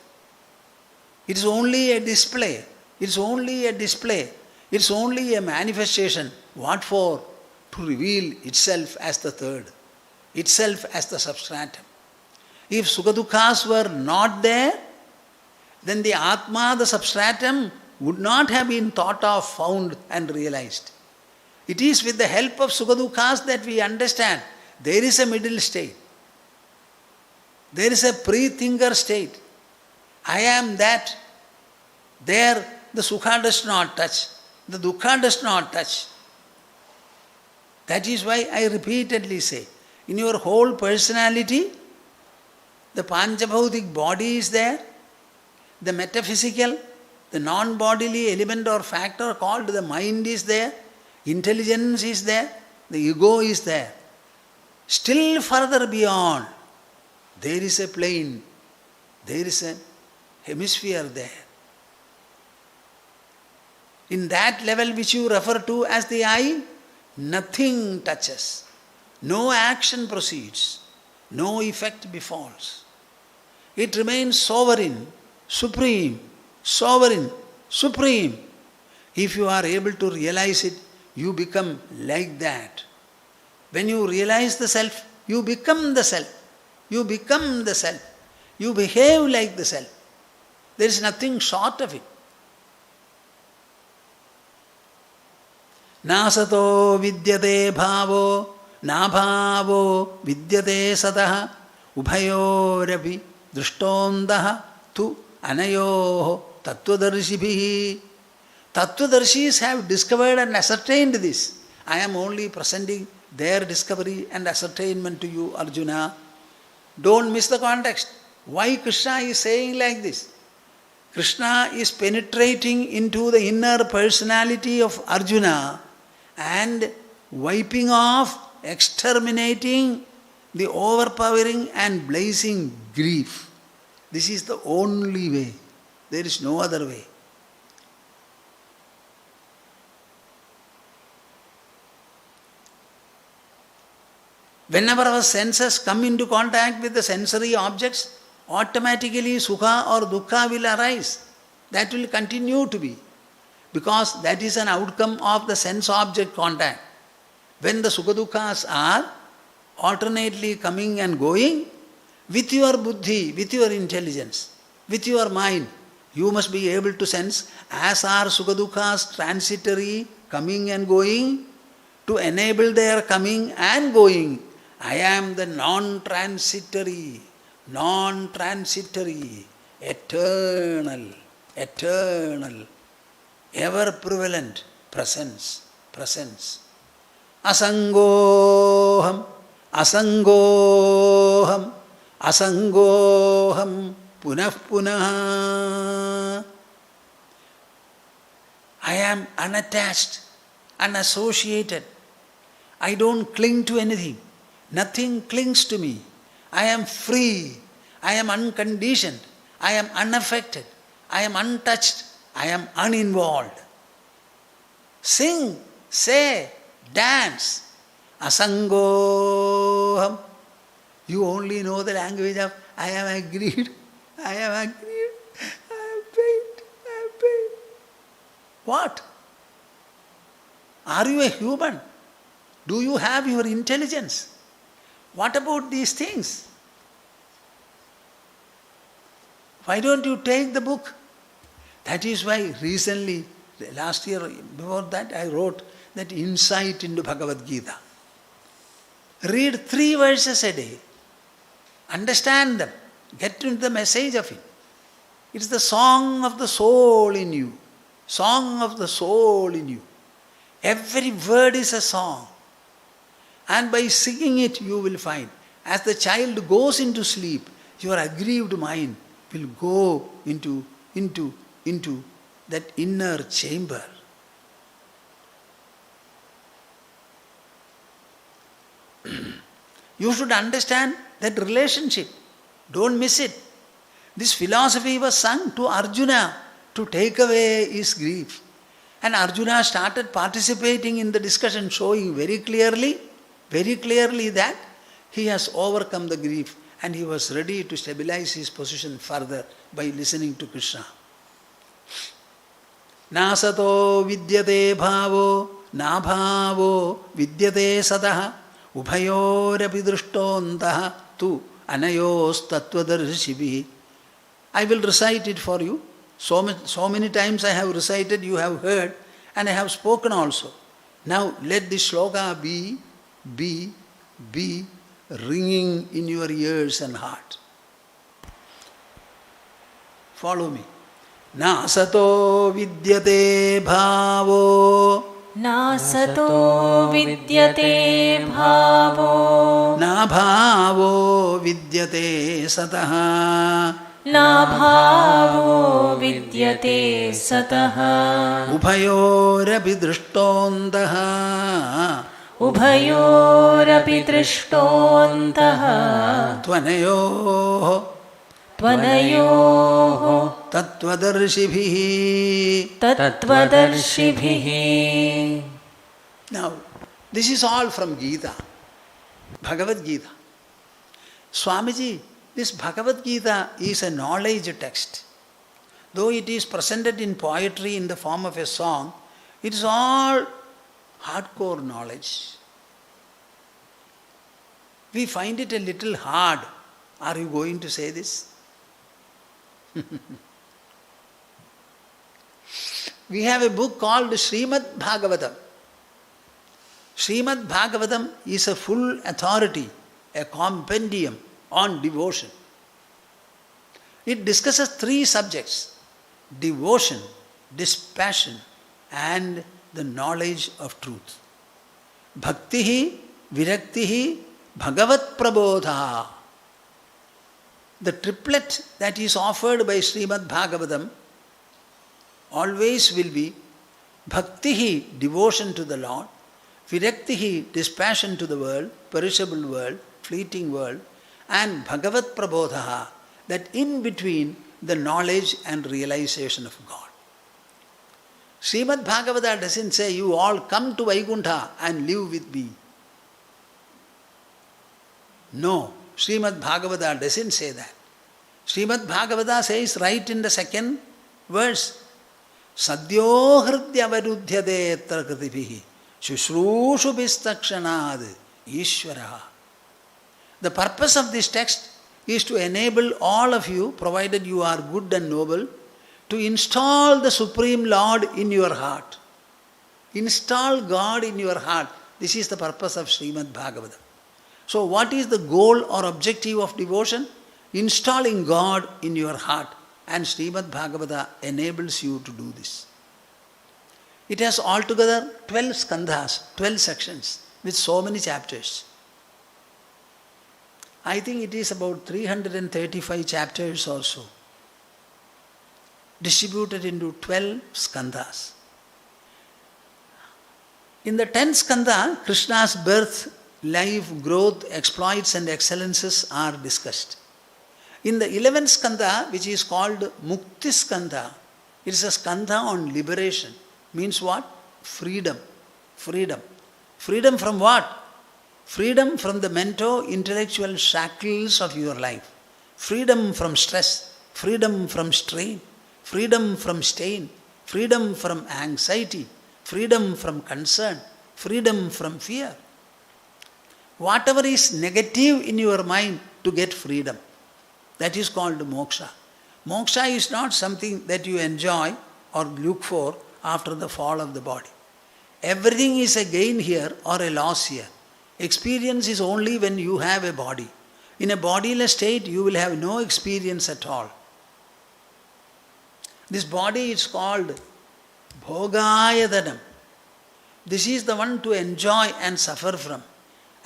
[SPEAKER 1] It is only a display. It's only a display. It's only a manifestation. What for? To reveal itself as the third, itself as the substratum. If Sukha-dukkhas were not there, then the Atma, the substratum, would not have been thought of, found and realized. It is with the help of Sukha-dukkhas that we understand there is a middle state. There is a pre-thinker state. I am that. There the Sukha does not touch. The Dukkha does not touch. That is why I repeatedly say, in your whole personality, the Panchabhautik body is there, the metaphysical, the non-bodily element or factor called the mind is there, intelligence is there, the ego is there. Still further beyond, there is a plane, there is a hemisphere there. In that level which you refer to as the I, nothing touches, no action proceeds, no effect befalls. It remains sovereign, supreme, sovereign, supreme. If you are able to realize it, you become like that. When you realize the self, you become the self. You become the self. You behave like the self. There is nothing short of it. Nasato vidyate bhavo, nabhavo vidyate sataha, ubhayorapi drishtondaha tu anayoho Tattvadarshibihi. Tattvadarshis have discovered and ascertained this. I am only presenting their discovery and ascertainment to you, Arjuna. Don't miss the context. Why Krishna is saying like this? Krishna is penetrating into the inner personality of Arjuna and wiping off, exterminating the overpowering and blazing grief. This is the only way. There is no other way. Whenever our senses come into contact with the sensory objects, automatically sukha or dukkha will arise. That will continue to be. Because that is an outcome of the sense-object contact. When the sukha dukkhas are alternately coming and going, with your buddhi, with your intelligence, with your mind, you must be able to sense, as are sukha dukkhas transitory, coming and going, to enable their coming and going. I am the non-transitory, eternal, ever-prevalent presence. Asangoham, punah. I am unattached, unassociated. I don't cling to anything. Nothing clings to me. I am free. I am unconditioned. I am unaffected. I am untouched. I am uninvolved. Sing, say, dance. Asangoham. You only know the language of I am agreed. I am paid. What? Are you a human? Do you have your intelligence? What about these things? Why don't you take the book? That is why recently, last year, before that, I wrote that insight into Bhagavad Gita. Read 3 verses a day. Understand them. Get into the message of it. It's the song of the soul in you. Song of the soul in you. Every word is a song. And by singing it, you will find, as the child goes into sleep, your aggrieved mind will go into that inner chamber. You should understand that relationship. Don't miss it. This philosophy was sung to Arjuna to take away his grief. And Arjuna started participating in the discussion, showing very clearly that he has overcome the grief and he was ready to stabilize his position further by listening to Krishna. Nasato vidyate bhavo, nabhavo vidyate sataha, ubhayorapi drishtontaha tu anayos tattvadarshibihi. I will recite it for you. So many times I have recited, you have heard, and I have spoken also. Now let this shloka be ringing in your ears and heart. Follow me. Nasato vidyate bhavo,
[SPEAKER 2] नासतो विद्यते भावो
[SPEAKER 1] nabhavo vidyate sataha,
[SPEAKER 2] नाभावो विद्यते सतः
[SPEAKER 1] ubhayorapi drishtontaha,
[SPEAKER 2] उभयोरपि दृष्टोऽन्तः
[SPEAKER 1] त्वनयोः तत्त्वदर्शिभिः. Now, this is all from Gita, Bhagavad Gita. Swamiji, this Bhagavad Gita is a knowledge text. Though it is presented in poetry in the form of a song, it is all hardcore knowledge. We find it a little hard. Are you going to say this? We have a book called Srimad Bhagavatam. Srimad Bhagavatam is a full authority, a compendium on devotion. It discusses 3 subjects: devotion, dispassion, and the knowledge of truth. Bhaktihi, viraktihi, bhagavat prabodha. The triplet that is offered by Srimad Bhagavatam always will be bhaktihi, devotion to the Lord, viraktihi, dispassion to the world, perishable world, fleeting world, and bhagavat prabodha, that in between the knowledge and realization of God. Srimad Bhagavata doesn't say you all come to Vaikuntha and live with me. No, Srimad Bhagavata doesn't say that. Srimad Bhagavata says right in the second verse, Sadyo hridya varudhyate etra kritibihi shushrushu bistakshanad Ishvaraha. The purpose of this text is to enable all of you, provided you are good and noble, to install the Supreme Lord in your heart. Install God in your heart. This is the purpose of Srimad Bhagavatam. So what is the goal or objective of devotion? Installing God in your heart. And Srimad Bhagavata enables you to do this. It has altogether 12 skandhas, 12 sections with so many chapters. I think it is about 335 chapters or so, distributed into 12 skandhas. In the 10th skandha, Krishna's birth, life, growth, exploits and excellences are discussed. In the 11th skandha, which is called Mukti skandha, it is a skandha on liberation. Means what? Freedom. Freedom. Freedom from what? Freedom from the mental, intellectual shackles of your life. Freedom from stress. Freedom from strain. Freedom from stain. Freedom from anxiety. Freedom from concern. Freedom from fear. Whatever is negative in your mind, to get freedom. That is called moksha. Moksha is not something that you enjoy or look for after the fall of the body. Everything is a gain here or a loss here. Experience is only when you have a body. In a bodiless state, you will have no experience at all. This body is called Bhogayadanam. This is the one to enjoy and suffer from,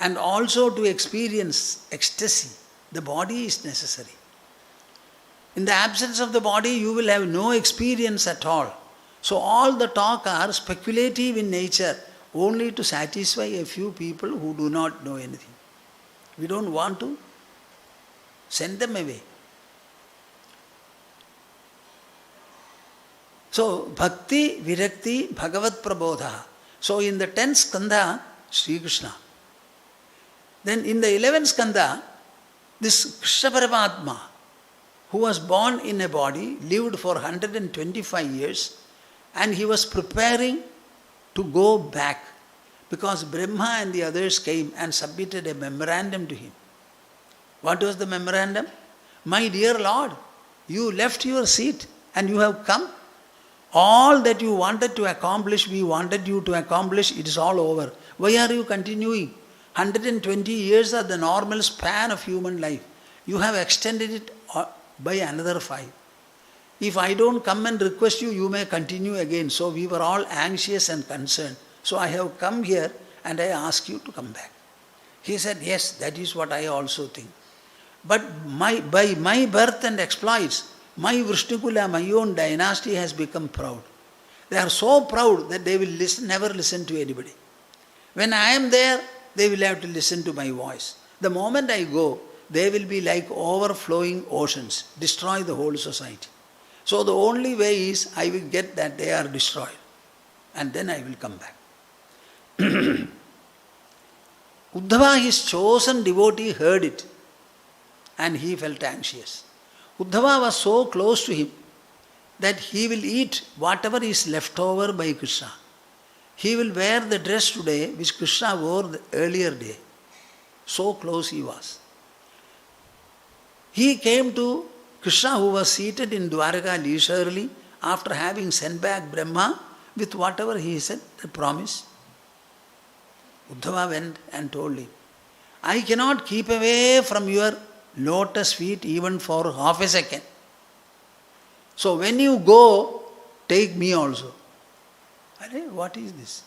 [SPEAKER 1] and also to experience ecstasy. The body is necessary. In the absence of the body, you will have no experience at all. So all the talk are speculative in nature, only to satisfy a few people who do not know anything. We don't want to send them away. So, bhakti, virakti, bhagavat prabodha. So in the 10th skandha, Sri Krishna. Then in the 11th skandha, this Krishna Paramatma, who was born in a body, lived for 125 years, and he was preparing to go back, because Brahma and the others came and submitted a memorandum to him. What was the memorandum? My dear Lord, you left your seat and you have come. All that you wanted to accomplish, we wanted you to accomplish, it is all over. Why are you continuing? 120 years are the normal span of human life. You have extended it by another 5. If I don't come and request you, you may continue again. So we were all anxious and concerned. So I have come here and I ask you to come back. He said, yes, that is what I also think. But by my birth and exploits, my Vrishnikula, my own dynasty has become proud. They are so proud that they will never listen to anybody. When I am there, they will have to listen to my voice. The moment I go, they will be like overflowing oceans, destroy the whole society. So the only way is I will get that they are destroyed, and then I will come back. Uddhava, his chosen devotee, heard it and he felt anxious. Uddhava was so close to him that he will eat whatever is left over by Krishna. He will wear the dress today which Krishna wore the earlier day. So close he was. He came to Krishna, who was seated in Dwaraka leisurely after having sent back Brahma with whatever he said, the promise. Uddhava went and told him, I cannot keep away from your lotus feet even for half a second. So when you go, take me also. What is this?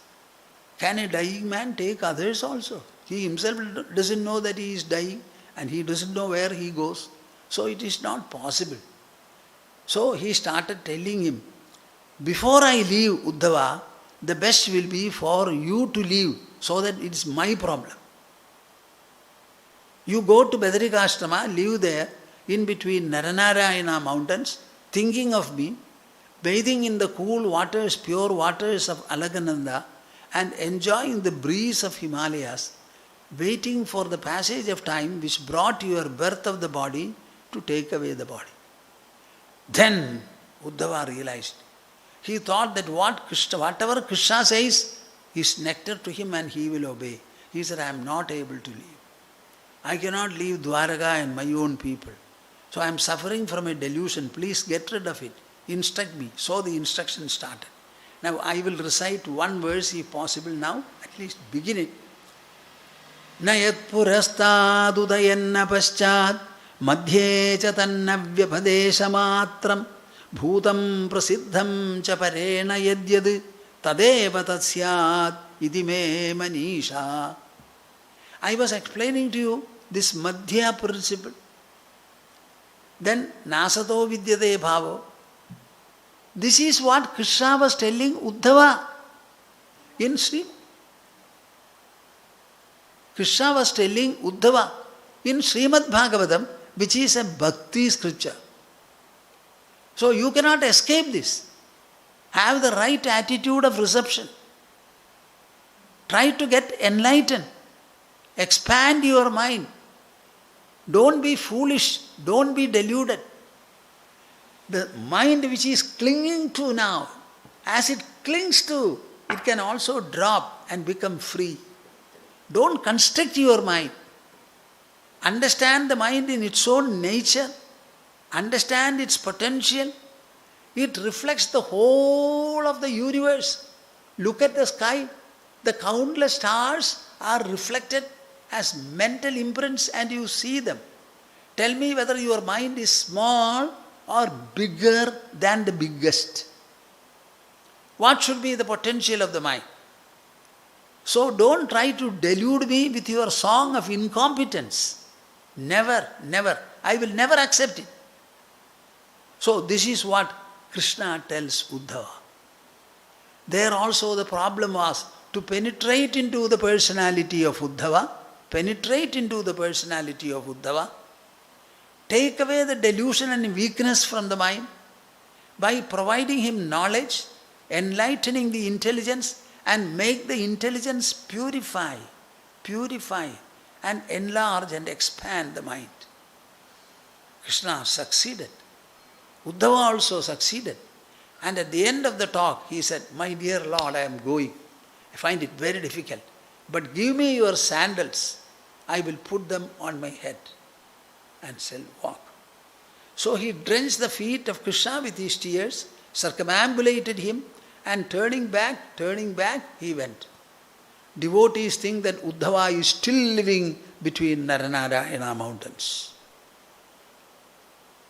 [SPEAKER 1] Can a dying man take others also? He himself doesn't know that he is dying and he doesn't know where he goes. So it is not possible. So he started telling him, before I leave Uddhava, the best will be for you to leave so that it is my problem. You go to Badarikashrama, live there in between Naranarayana mountains, thinking of me, bathing in the cool waters, pure waters of Alagananda, and enjoying the breeze of Himalayas, waiting for the passage of time which brought your birth of the body to take away the body. Then Uddhava realized. He thought that whatever Krishna says is nectar to him and he will obey. He said, I am not able to leave. I cannot leave Dwaraka and my own people. So I am suffering from a delusion. Please get rid of it. Instruct me. So the instruction started. Now I will recite one verse if possible now. At least begin it. Nayat purastadudayanna paschad madhye chatanna vyabhadesha matram bhutam prasiddham cha parena yadyad tadeva tatsyad iti me manisha. I was explaining to you this madhya principle. Then nasato vidyate bhavo. This is what Krishna was telling Uddhava in Sri. Krishna was telling Uddhava in Srimad Bhagavatam, which is a bhakti scripture. So you cannot escape this. Have the right attitude of reception. Try to get enlightened. Expand your mind. Don't be foolish. Don't be deluded. The mind which is clinging to now, as it clings to, it can also drop and become free. Don't constrict your mind. Understand the mind in its own nature. Understand its potential. It reflects the whole of the universe. Look at the sky. The countless stars are reflected as mental imprints and you see them. Tell me whether your mind is small or bigger than the biggest. What should be the potential of the mind? So don't try to delude me with your song of incompetence. Never, never. I will never accept it. So this is what Krishna tells Uddhava. There also the problem was to penetrate into the personality of Uddhava, take away the delusion and weakness from the mind by providing him knowledge, enlightening the intelligence and make the intelligence purify and enlarge and expand the mind. Krishna succeeded. Uddhava also succeeded. And at the end of the talk, he said, my dear Lord, I am going. I find it very difficult. But give me your sandals. I will put them on my head and shall walk. So he drenched the feet of Krishna with his tears, circumambulated him, and turning back, he went. Devotees think that Uddhava is still living between Naranarayana mountains.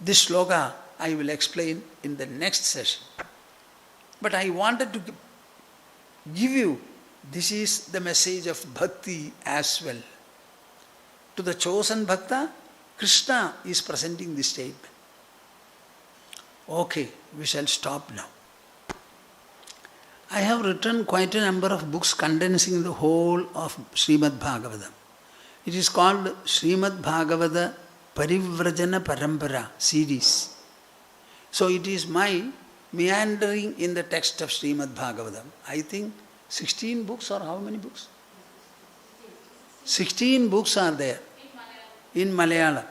[SPEAKER 1] This sloka I will explain in the next session. But I wanted to give you, this is the message of bhakti as well. To the chosen bhakta, Krishna is presenting this statement. Okay, we shall stop now. I have written quite a number of books condensing the whole of Srimad Bhagavatam. It is called Srimad Bhagavata Parivrajana Parampara series. So it is my meandering in the text of Srimad Bhagavatam. I think 16 books or how many books? 16 books are there in Malayalam.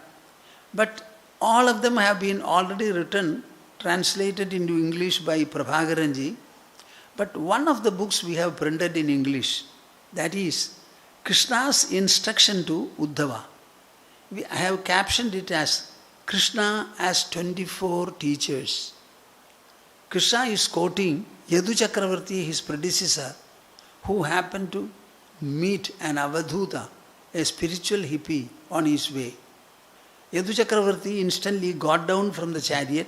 [SPEAKER 1] But all of them have been already written, translated into English by Prabhakaranji. But one of the books we have printed in English, that is Krishna's instruction to Uddhava. I have captioned it as Krishna as 24 teachers. Krishna is quoting Yadu Chakravarti, his predecessor, who happened to meet an Avadhuta, a spiritual hippie, on his way. Yadu Chakravarti instantly got down from the chariot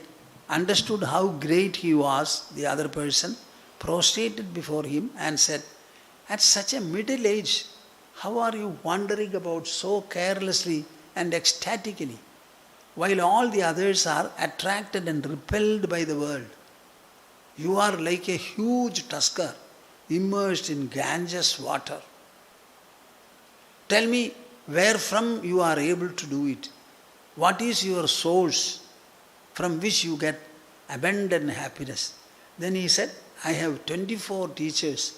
[SPEAKER 1] understood how great he was, the other person, prostrated before him and said, "At such a middle age, how are you wandering about so carelessly and ecstatically, while all the others are attracted and repelled by the world? You are like a huge tusker immersed in Ganges water. Tell me where from you are able to do it. What is your source from which you get abundant happiness?" Then he said, "I have 24 teachers.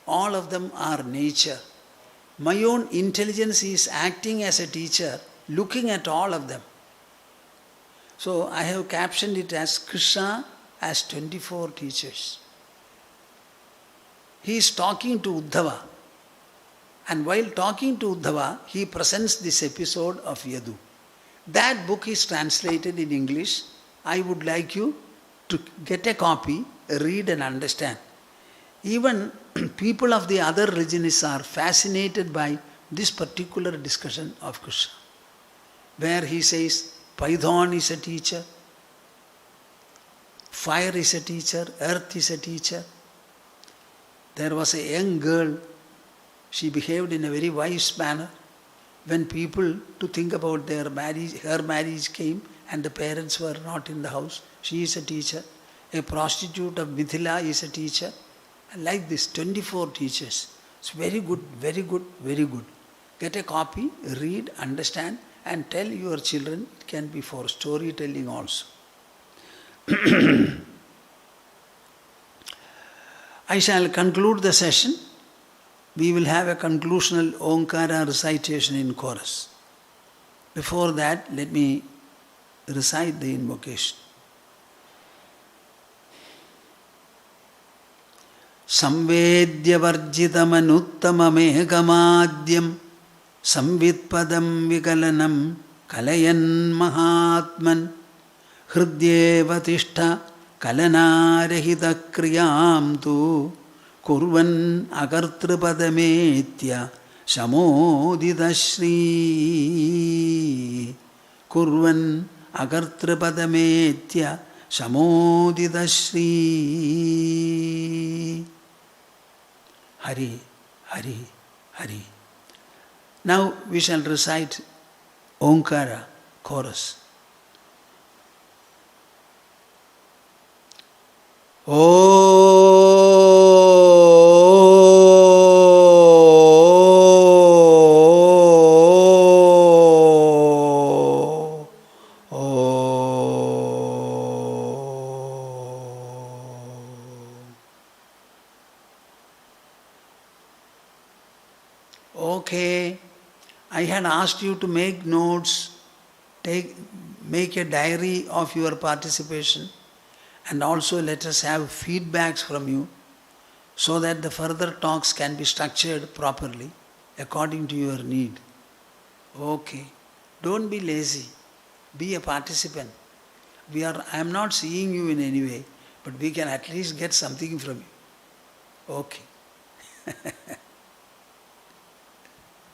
[SPEAKER 1] All of them are nature. My own intelligence is acting as a teacher, looking at all of them." So I have captioned it as Krishna as 24 teachers. He is talking to Uddhava. And while talking to Uddhava, he presents this episode of Yadu. That book is translated in English. I would like you to get a copy, read and understand. Even people of the other religions are fascinated by this particular discussion of Krishna, where he says, Python is a teacher, fire is a teacher, earth is a teacher. There was a young girl, she behaved in a very wise manner. When people to think about their marriage, her marriage came and the parents were not in the house, she is a teacher. A prostitute of Mithila is a teacher. And like this, 24 teachers. It's very good, very good, very good. Get a copy, read, understand, and tell your children. It can be for storytelling also. I shall conclude the session. We will have a conclusional Omkara recitation in chorus. Before that, let me recite the invocation. Samvedyavarjitamanuttamamehamadyam Samvitpadam Vikalanam Kalayan Mahatman Hridyeva Tishtha Kalanarahita Kriyam Tu Kurvan Akartrapademetya Samodita Shri Kurvan Akartrapademetya Samodita Shri. Hari, Hari, Hari. Now we shall recite Omkara chorus. Okay, I had asked you to make notes, make a diary of your participation, and also let us have feedbacks from you so that the further talks can be structured properly according to your need. Okay, don't be lazy, be a participant. I am not seeing you in any way, but we can at least get something from you. Okay.